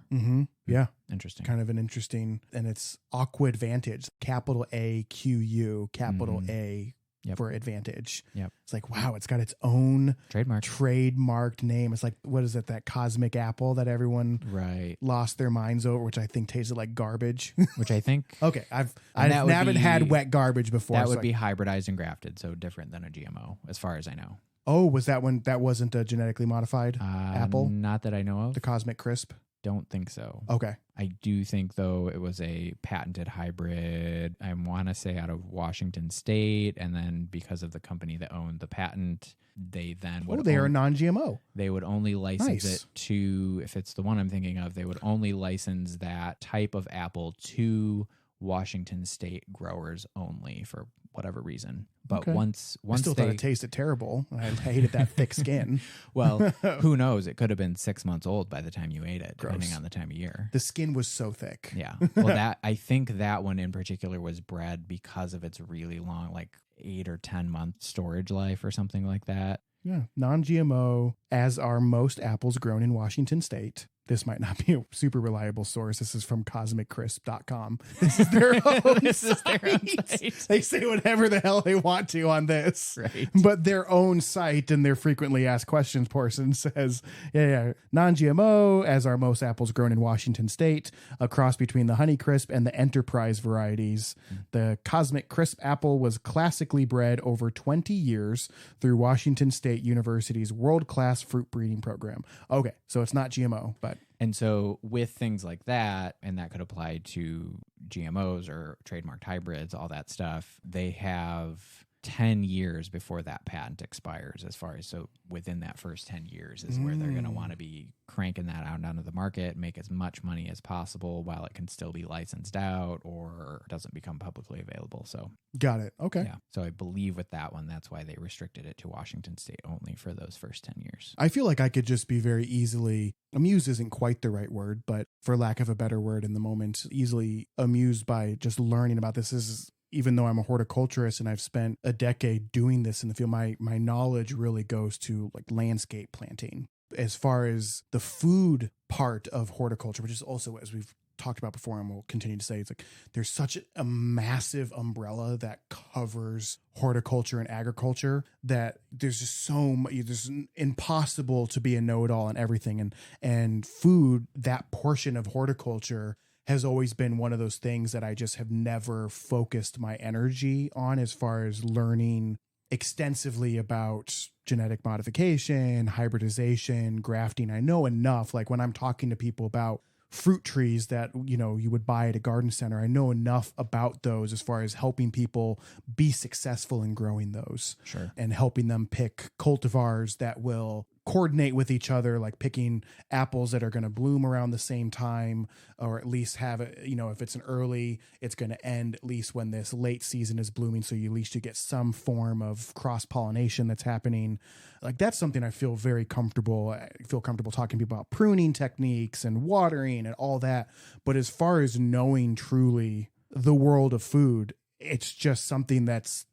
Yeah. Interesting. Kind of an interesting, and it's Aquadvantage, capital AQU, capital A for advantage. It's like, wow, it's got its own trademarked name. It's like, what is it, that cosmic apple that everyone lost their minds over, which I think tasted like garbage. Which I think okay, I haven't had wet garbage before. That would be hybridized and grafted, so different than a GMO as far as I know. Oh, was that one that wasn't a genetically modified apple? Not that I know of. The Cosmic Crisp? Don't think so. Okay. I do think, though, it was a patented hybrid, I want to say out of Washington State, and then because of the company that owned the patent, they then would... Oh, they are non-GMO. They would only license it to, if it's the one I'm thinking of, they would only license that type of apple to Washington State growers only for whatever reason. But once I still thought it tasted terrible. I hated that thick skin. Well, who knows? It could have been 6 months old by the time you ate it, depending on the time of year. The skin was so thick. Yeah. Well, I think that one in particular was bred because of its really long, like 8 or 10 month storage life or something like that. Yeah. Non-GMO, as are most apples grown in Washington state. This might not be a super reliable source. This is from cosmiccrisp.com. This is their own This is their own site. site. They say whatever the hell they want to on this. Right. But their own site and their frequently asked questions portion says, non-GMO, as are most apples grown in Washington state, a cross between the Honeycrisp and the Enterprise varieties. The Cosmic Crisp apple was classically bred over 20 years through Washington State University's world-class fruit breeding program. Okay, so it's not GMO, but And so with things like that, and that could apply to GMOs or trademarked hybrids, all that stuff, they have 10 years before that patent expires as far as, so within that first 10 years is where they're going to want to be cranking that out onto the market, make as much money as possible while it can still be licensed out or doesn't become publicly available. So got it. Okay. yeah. So I believe with that one, that's why they restricted it to Washington State only for those first 10 years. I feel like I could just be very easily amused isn't quite the right word, but for lack of a better word in the moment, easily amused by just learning about this. This is, even though I'm a horticulturist and I've spent a decade doing this in the field, my knowledge really goes to like landscape planting. As far as the food part of horticulture, which is also, as we've talked about before and we'll continue to say, it's like there's such a massive umbrella that covers horticulture and agriculture that there's just so much, there's impossible to be a know-it-all in everything. And food, that portion of horticulture, has always been one of those things that I just have never focused my energy on as far as learning extensively about genetic modification, hybridization, grafting. I know enough, like when I'm talking to people about fruit trees that, you would buy at a garden center, I know enough about those as far as helping people be successful in growing those. Sure. And helping them pick cultivars that will coordinate with each other, like picking apples that are going to bloom around the same time, or at least have it, if it's an early, it's going to end at least when this late season is blooming. So you at least you get some form of cross pollination that's happening. Like that's something I feel very comfortable. I feel comfortable talking to people about pruning techniques and watering and all that. But as far as knowing truly the world of food, it's just something that's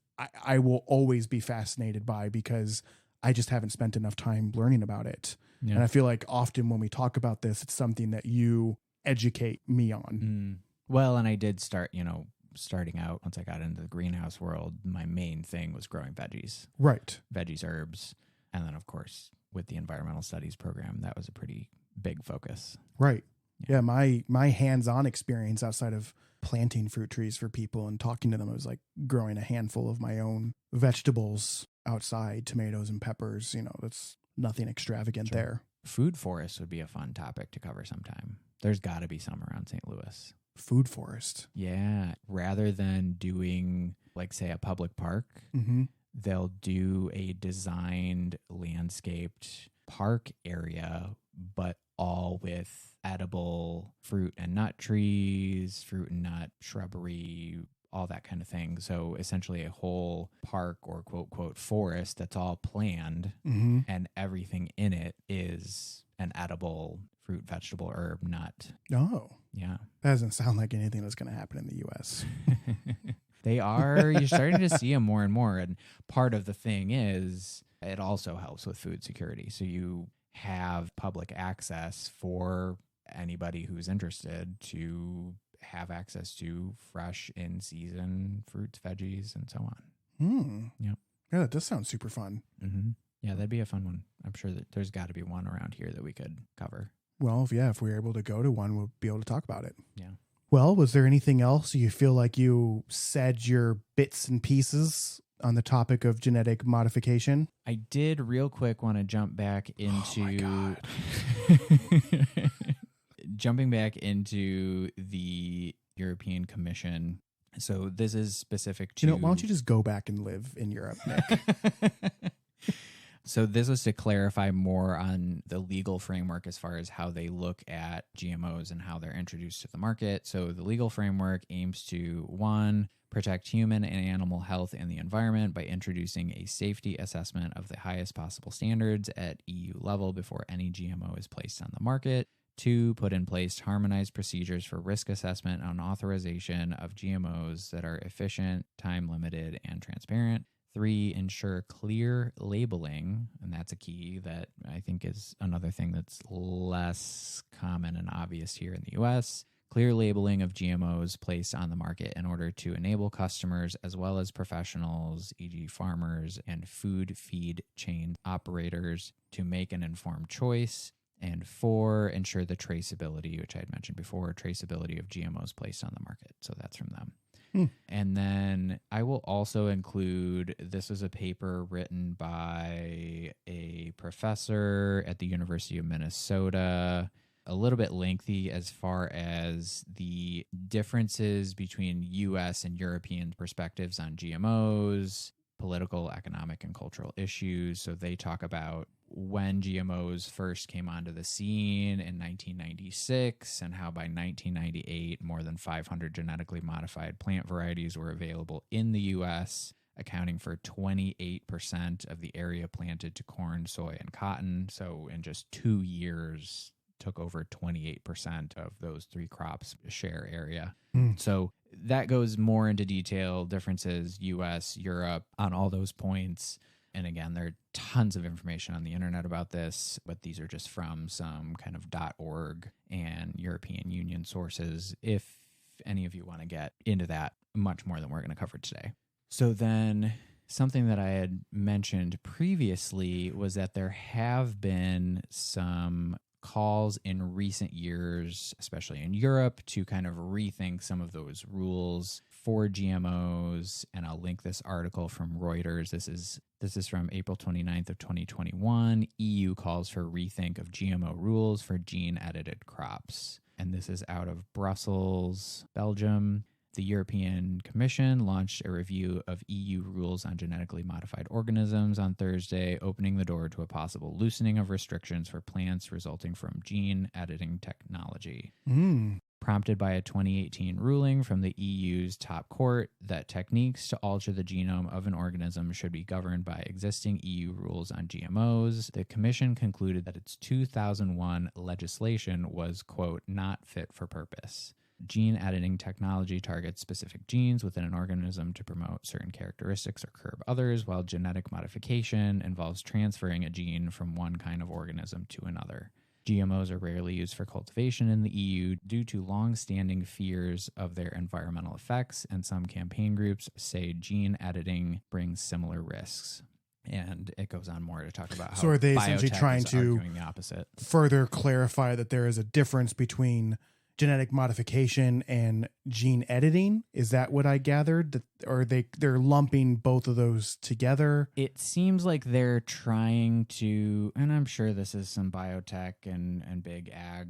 I will always be fascinated by because I just haven't spent enough time learning about it. Yeah. And I feel like often when we talk about this, it's something that you educate me on. Well, and I did start, starting out once I got into the greenhouse world, my main thing was growing veggies. Right. Veggies, herbs. And then, of course, with the environmental studies program, that was a pretty big focus. Right. Yeah. My hands-on experience outside of planting fruit trees for people and talking to them, it was like growing a handful of my own vegetables outside, tomatoes and peppers. That's nothing extravagant there. Food forests would be a fun topic to cover sometime. There's got to be some around St. Louis. Food forest. Yeah. Rather than doing, like, say, a public park, they'll do a designed, landscaped park area, but all with edible fruit and nut trees, fruit and nut shrubbery, all that kind of thing. So essentially a whole park or quote forest that's all planned and everything in it is an edible fruit, vegetable, herb, nut. Oh. Yeah. That doesn't sound like anything that's going to happen in the U.S. You're starting to see them more and more. And part of the thing is it also helps with food security. So you have public access for anybody who's interested to have access to fresh in season fruits, veggies, and so on. Yep. Yeah, that does sound super fun. Yeah, that'd be a fun one. I'm sure that there's got to be one around here that we could cover. Well, if we're able to go to one, we'll be able to talk about it. Yeah. Well, was there anything else you feel like you said your bits and pieces on the topic of genetic modification? I did real quick want to jump back into Oh my God. jumping back into the European Commission. So this is specific to... why don't you just go back and live in Europe, Nick? So this is to clarify more on the legal framework as far as how they look at GMOs and how they're introduced to the market. So the legal framework aims to, 1, protect human and animal health and the environment by introducing a safety assessment of the highest possible standards at EU level before any GMO is placed on the market. 2, put in place harmonized procedures for risk assessment and authorization of GMOs that are efficient, time-limited, and transparent. 3, ensure clear labeling, and that's a key that I think is another thing that's less common and obvious here in the U.S. Clear labeling of GMOs placed on the market in order to enable customers as well as professionals, e.g. farmers and food feed chain operators, to make an informed choice. And 4, ensure the traceability, which I had mentioned before, traceability of GMOs placed on the market. So that's from them. And then I will also include, this is a paper written by a professor at the University of Minnesota, a little bit lengthy as far as the differences between U.S. and European perspectives on GMOs, political, economic, and cultural issues. So they talk about when GMOs first came onto the scene in 1996 and how by 1998, more than 500 genetically modified plant varieties were available in the U.S., accounting for 28% of the area planted to corn, soy, and cotton. So in just 2 years, took over 28% of those 3 crops share area. So that goes more into detail, differences, U.S., Europe, on all those points. And again, there are tons of information on the internet about this, but these are just from some kind of .org and European Union sources, if any of you want to get into that much more than we're going to cover today. So then something that I had mentioned previously was that there have been some calls in recent years, especially in Europe, to kind of rethink some of those rules for GMOs. And I'll link this article from Reuters. This is from April 29th of 2021. EU calls for rethink of GMO rules for gene-edited crops. And this is out of Brussels, Belgium. The European Commission launched a review of EU rules on genetically modified organisms on Thursday, opening the door to a possible loosening of restrictions for plants resulting from gene editing technology. Prompted by a 2018 ruling from the EU's top court that techniques to alter the genome of an organism should be governed by existing EU rules on GMOs, the Commission concluded that its 2001 legislation was, quote, not fit for purpose. Gene editing technology targets specific genes within an organism to promote certain characteristics or curb others, while genetic modification involves transferring a gene from one kind of organism to another. GMOs are rarely used for cultivation in the EU due to long-standing fears of their environmental effects, and some campaign groups say gene editing brings similar risks. And it goes on more to talk about how so are they essentially biotech trying is to arguing the opposite. Further clarify that there is a difference between genetic modification and gene editing? Is that what I gathered? That, or they're lumping both of those together? It seems like they're trying to, and I'm sure this is some biotech and big ag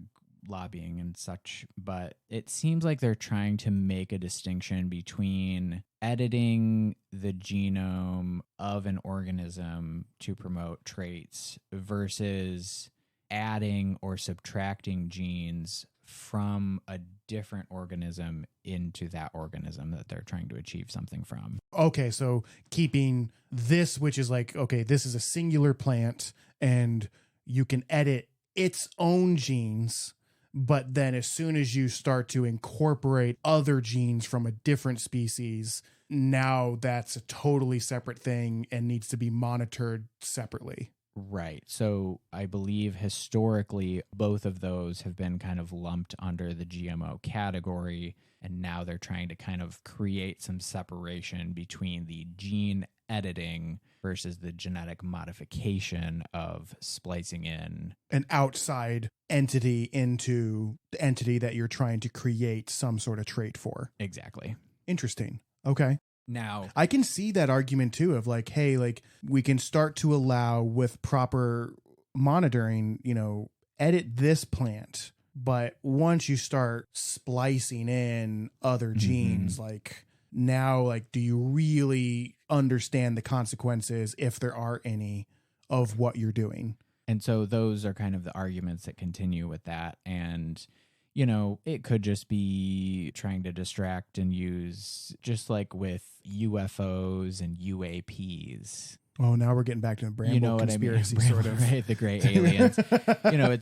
lobbying and such, but it seems like they're trying to make a distinction between editing the genome of an organism to promote traits versus adding or subtracting genes from a different organism into that organism that they're trying to achieve something from. Okay, so keeping this, which is like, okay, this is a singular plant and you can edit its own genes, but then as soon as you start to incorporate other genes from a different species, now that's a totally separate thing and needs to be monitored separately. Right. So I believe historically both of those have been kind of lumped under the GMO category, and now they're trying to kind of create some separation between the gene editing versus the genetic modification of splicing in an outside entity into the entity that you're trying to create some sort of trait for. Exactly. Interesting. Okay. Now, I can see that argument too of like, hey, like we can start to allow with proper monitoring, edit this plant. But once you start splicing in other genes, like now, like, do you really understand the consequences, if there are any, of what you're doing? And so those are kind of the arguments that continue with that. And it could just be trying to distract and use, just like with UFOs and UAPs. Oh, now we're getting back to the Bramble conspiracy, sort of. Right, the gray aliens.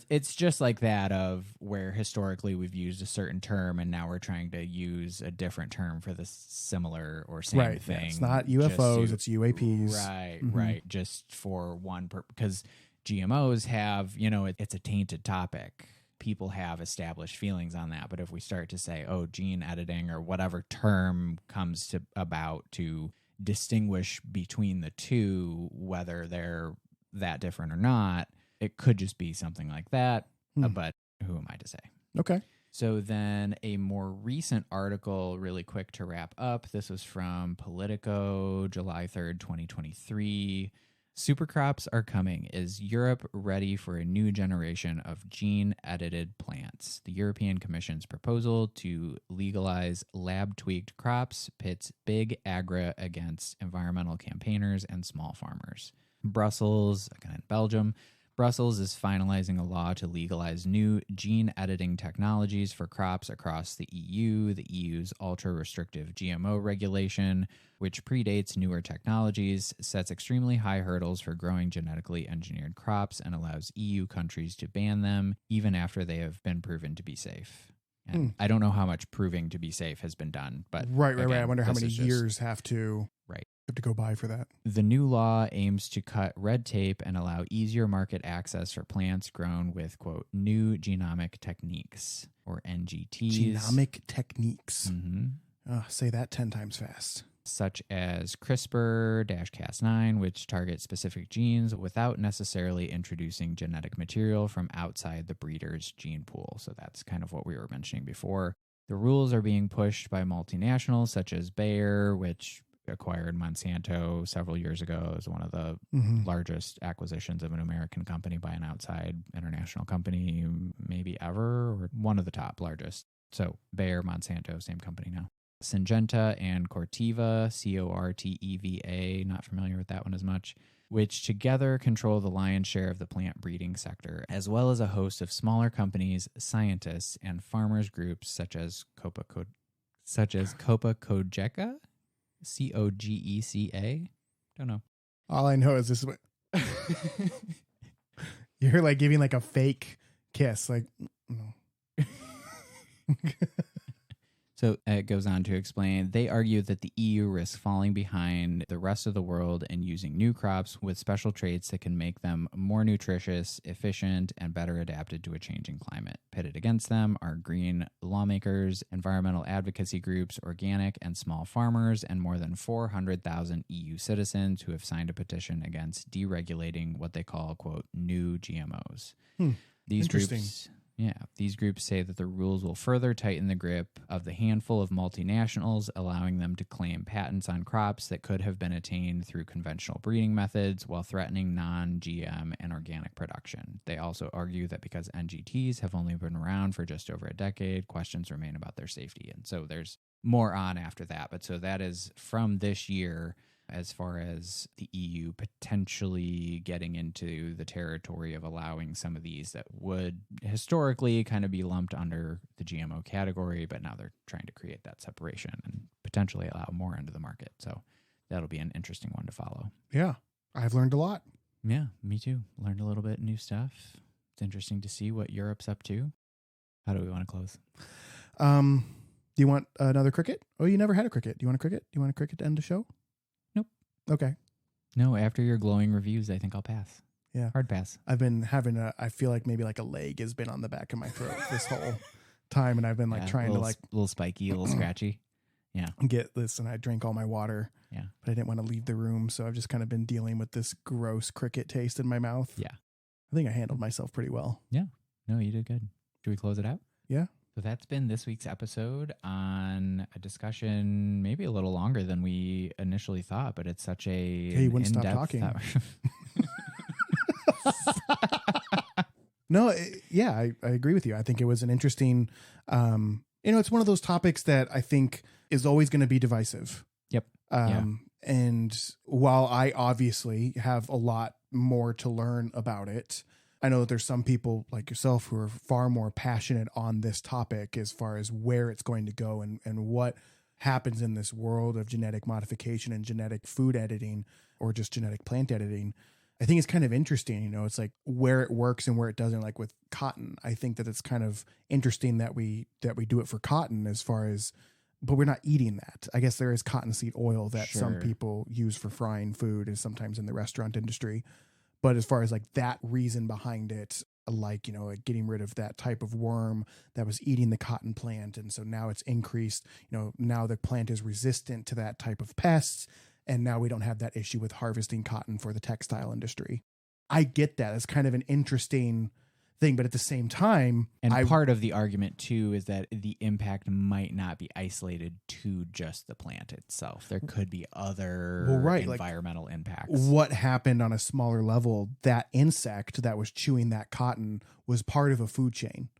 It's just like that of where historically we've used a certain term and now we're trying to use a different term for the similar or same thing. Yeah, it's not UFOs, it's UAPs. Right, right. Just for one purpose. Because GMOs have, it's a tainted topic. People have established feelings on that. But if we start to say, oh, gene editing or whatever term comes about to distinguish between the two, whether they're that different or not, it could just be something like that. But who am I to say? Okay. So then a more recent article, really quick to wrap up. This was from Politico, July 3rd, 2023. Supercrops are coming. Is Europe ready for a new generation of gene-edited plants? The European Commission's proposal to legalize lab-tweaked crops pits big agri against environmental campaigners and small farmers. Brussels, again in Belgium, Brussels is finalizing a law to legalize new gene-editing technologies for crops across the EU. The EU's ultra-restrictive GMO regulation, which predates newer technologies, sets extremely high hurdles for growing genetically engineered crops and allows EU countries to ban them even after they have been proven to be safe. And I don't know how much proving to be safe has been done, but right. I wonder how many years have to go by for that. The new law aims to cut red tape and allow easier market access for plants grown with, quote, new genomic techniques, or NGTs. Genomic techniques. Say that 10 times fast. Such as CRISPR-Cas9, which targets specific genes without necessarily introducing genetic material from outside the breeder's gene pool. So that's kind of what we were mentioning before. The rules are being pushed by multinationals such as Bayer, which acquired Monsanto several years ago. It was one of the largest acquisitions of an American company by an outside international company, maybe ever, or one of the top largest. So Bayer, Monsanto, same company now. Syngenta and Corteva, Corteva, not familiar with that one as much, which together control the lion's share of the plant breeding sector, as well as a host of smaller companies, scientists, and farmers groups such as Copa Cogeca? CogecA? Don't know. All I know is this. You're like giving like a fake kiss. Like, no. So it goes on to explain, they argue that the EU risks falling behind the rest of the world in using new crops with special traits that can make them more nutritious, efficient, and better adapted to a changing climate. Pitted against them are green lawmakers, environmental advocacy groups, organic and small farmers, and more than 400,000 EU citizens who have signed a petition against deregulating what they call, quote, new GMOs. These groups... Yeah, these groups say that the rules will further tighten the grip of the handful of multinationals, allowing them to claim patents on crops that could have been attained through conventional breeding methods while threatening non-GM and organic production. They also argue that because NGTs have only been around for just over a decade, questions remain about their safety. And so there's more on after that. But so that is from this year, as far as the EU potentially getting into the territory of allowing some of these that would historically kind of be lumped under the GMO category, but now they're trying to create that separation and potentially allow more into the market. So that'll be an interesting one to follow. Yeah, I've learned a lot. Yeah, me too. Learned a little bit new stuff. It's interesting to see what Europe's up to. How do we want to close? Do you want another cricket? Oh, you never had a cricket. Do you want a cricket? Do you want a cricket to end the show? Okay. No, after your glowing reviews, I think I'll pass. Yeah. Hard pass. I've been having I feel like maybe like a leg has been on the back of my throat this whole time. And I've been like trying to like. A little spiky, a little scratchy. Yeah. Get this. And I drank all my water. Yeah. But I didn't want to leave the room. So I've just kind of been dealing with this gross cricket taste in my mouth. Yeah. I think I handled myself pretty well. Yeah. No, you did good. Should we close it out? Yeah. So that's been this week's episode on a discussion maybe a little longer than we initially thought, but it's such a you wouldn't stop talking. No, I agree with you. I think it was an interesting, it's one of those topics that I think is always going to be divisive. Yep. And while I obviously have a lot more to learn about it, I know that there's some people like yourself who are far more passionate on this topic as far as where it's going to go and what happens in this world of genetic modification and genetic food editing, or just genetic plant editing, I think it's kind of interesting. You know, it's like where it works and where it doesn't. Like with cotton, I think that it's kind of interesting that we do it for cotton, as far as, but we're not eating that. I guess there is cottonseed oil that some people use for frying food, and sometimes in the restaurant industry. But as far as like that reason behind it, like, you know, like getting rid of that type of worm that was eating the cotton plant. And so now it's increased, you know, now the plant is resistant to that type of pests. And now we don't have that issue with harvesting cotton for the textile industry. I get that. It's kind of an interesting thing, but at the same time, and part of the argument too is that the impact might not be isolated to just the plant itself. There could be other environmental impacts. What happened on a smaller level, that insect that was chewing that cotton was part of a food chain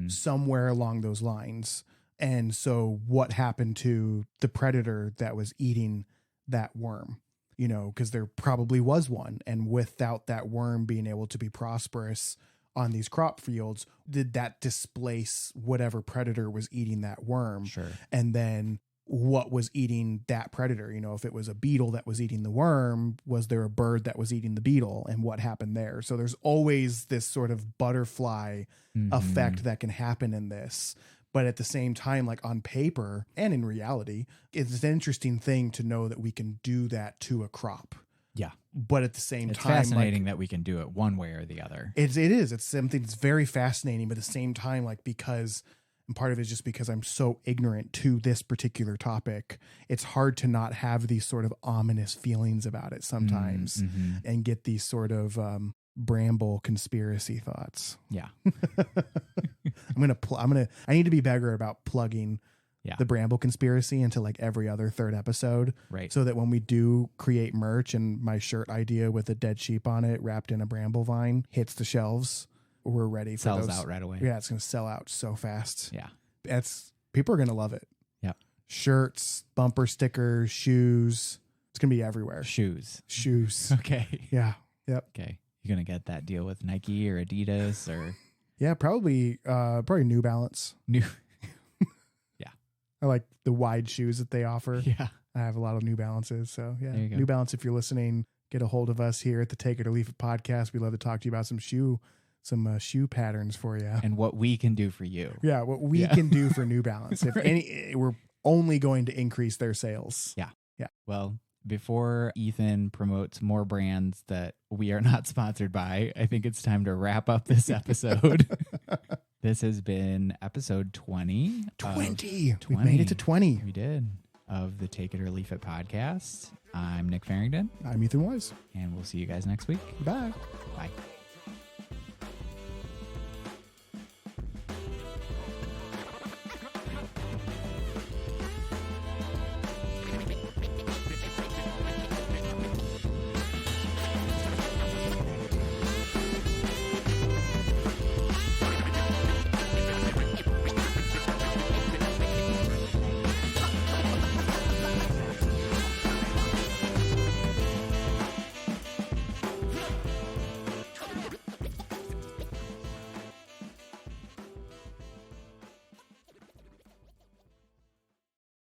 somewhere along those lines. And so what happened to the predator that was eating that worm? You know, because there probably was one, and without that worm being able to be prosperous on these crop fields, did that displace whatever predator was eating that worm? Sure. And then what was eating that predator? You know, if it was a beetle that was eating the worm, was there a bird that was eating the beetle, and what happened there? So there's always this sort of butterfly effect that can happen in this. But at the same time, like on paper and in reality, it's an interesting thing to know that we can do that to a crop. Yeah. But at the same it's time, fascinating that we can do it one way or the other. It is. It's something that's very fascinating, but at the same time, like, because, and part of it is just because I'm so ignorant to this particular topic, it's hard to not have these sort of ominous feelings about it sometimes and get these sort of bramble conspiracy thoughts. Yeah. I need to be better about plugging the bramble conspiracy into like every other third episode. Right. So that when we do create merch and my shirt idea with a dead sheep on it wrapped in a bramble vine hits the shelves, we're ready for Sells those. out right away. Yeah, it's going to sell out so fast. Yeah. People are going to love it. Yeah. Shirts, bumper stickers, shoes. It's going to be everywhere. Shoes. Okay. Yeah. Yep. Okay. You going to get that deal with Nike or Adidas or? Yeah, probably New Balance. Yeah. I like the wide shoes that they offer. Yeah. I have a lot of New Balances. So yeah, There you go. New Balance, if you're listening, get a hold of us here at the Take It or Leave It podcast. We love to talk to you about some shoe patterns for you. And what we can do for you. Yeah, what we can do for New Balance. If we're only going to increase their sales. Yeah. Yeah. Well, before Ethan promotes more brands that we are not sponsored by, I think it's time to wrap up this episode. This has been episode 20. 20. We made it to 20. We did. Of the Take It or Leave It podcast. I'm Nick Farrington. I'm Ethan Wise. And we'll see you guys next week. Bye. Bye.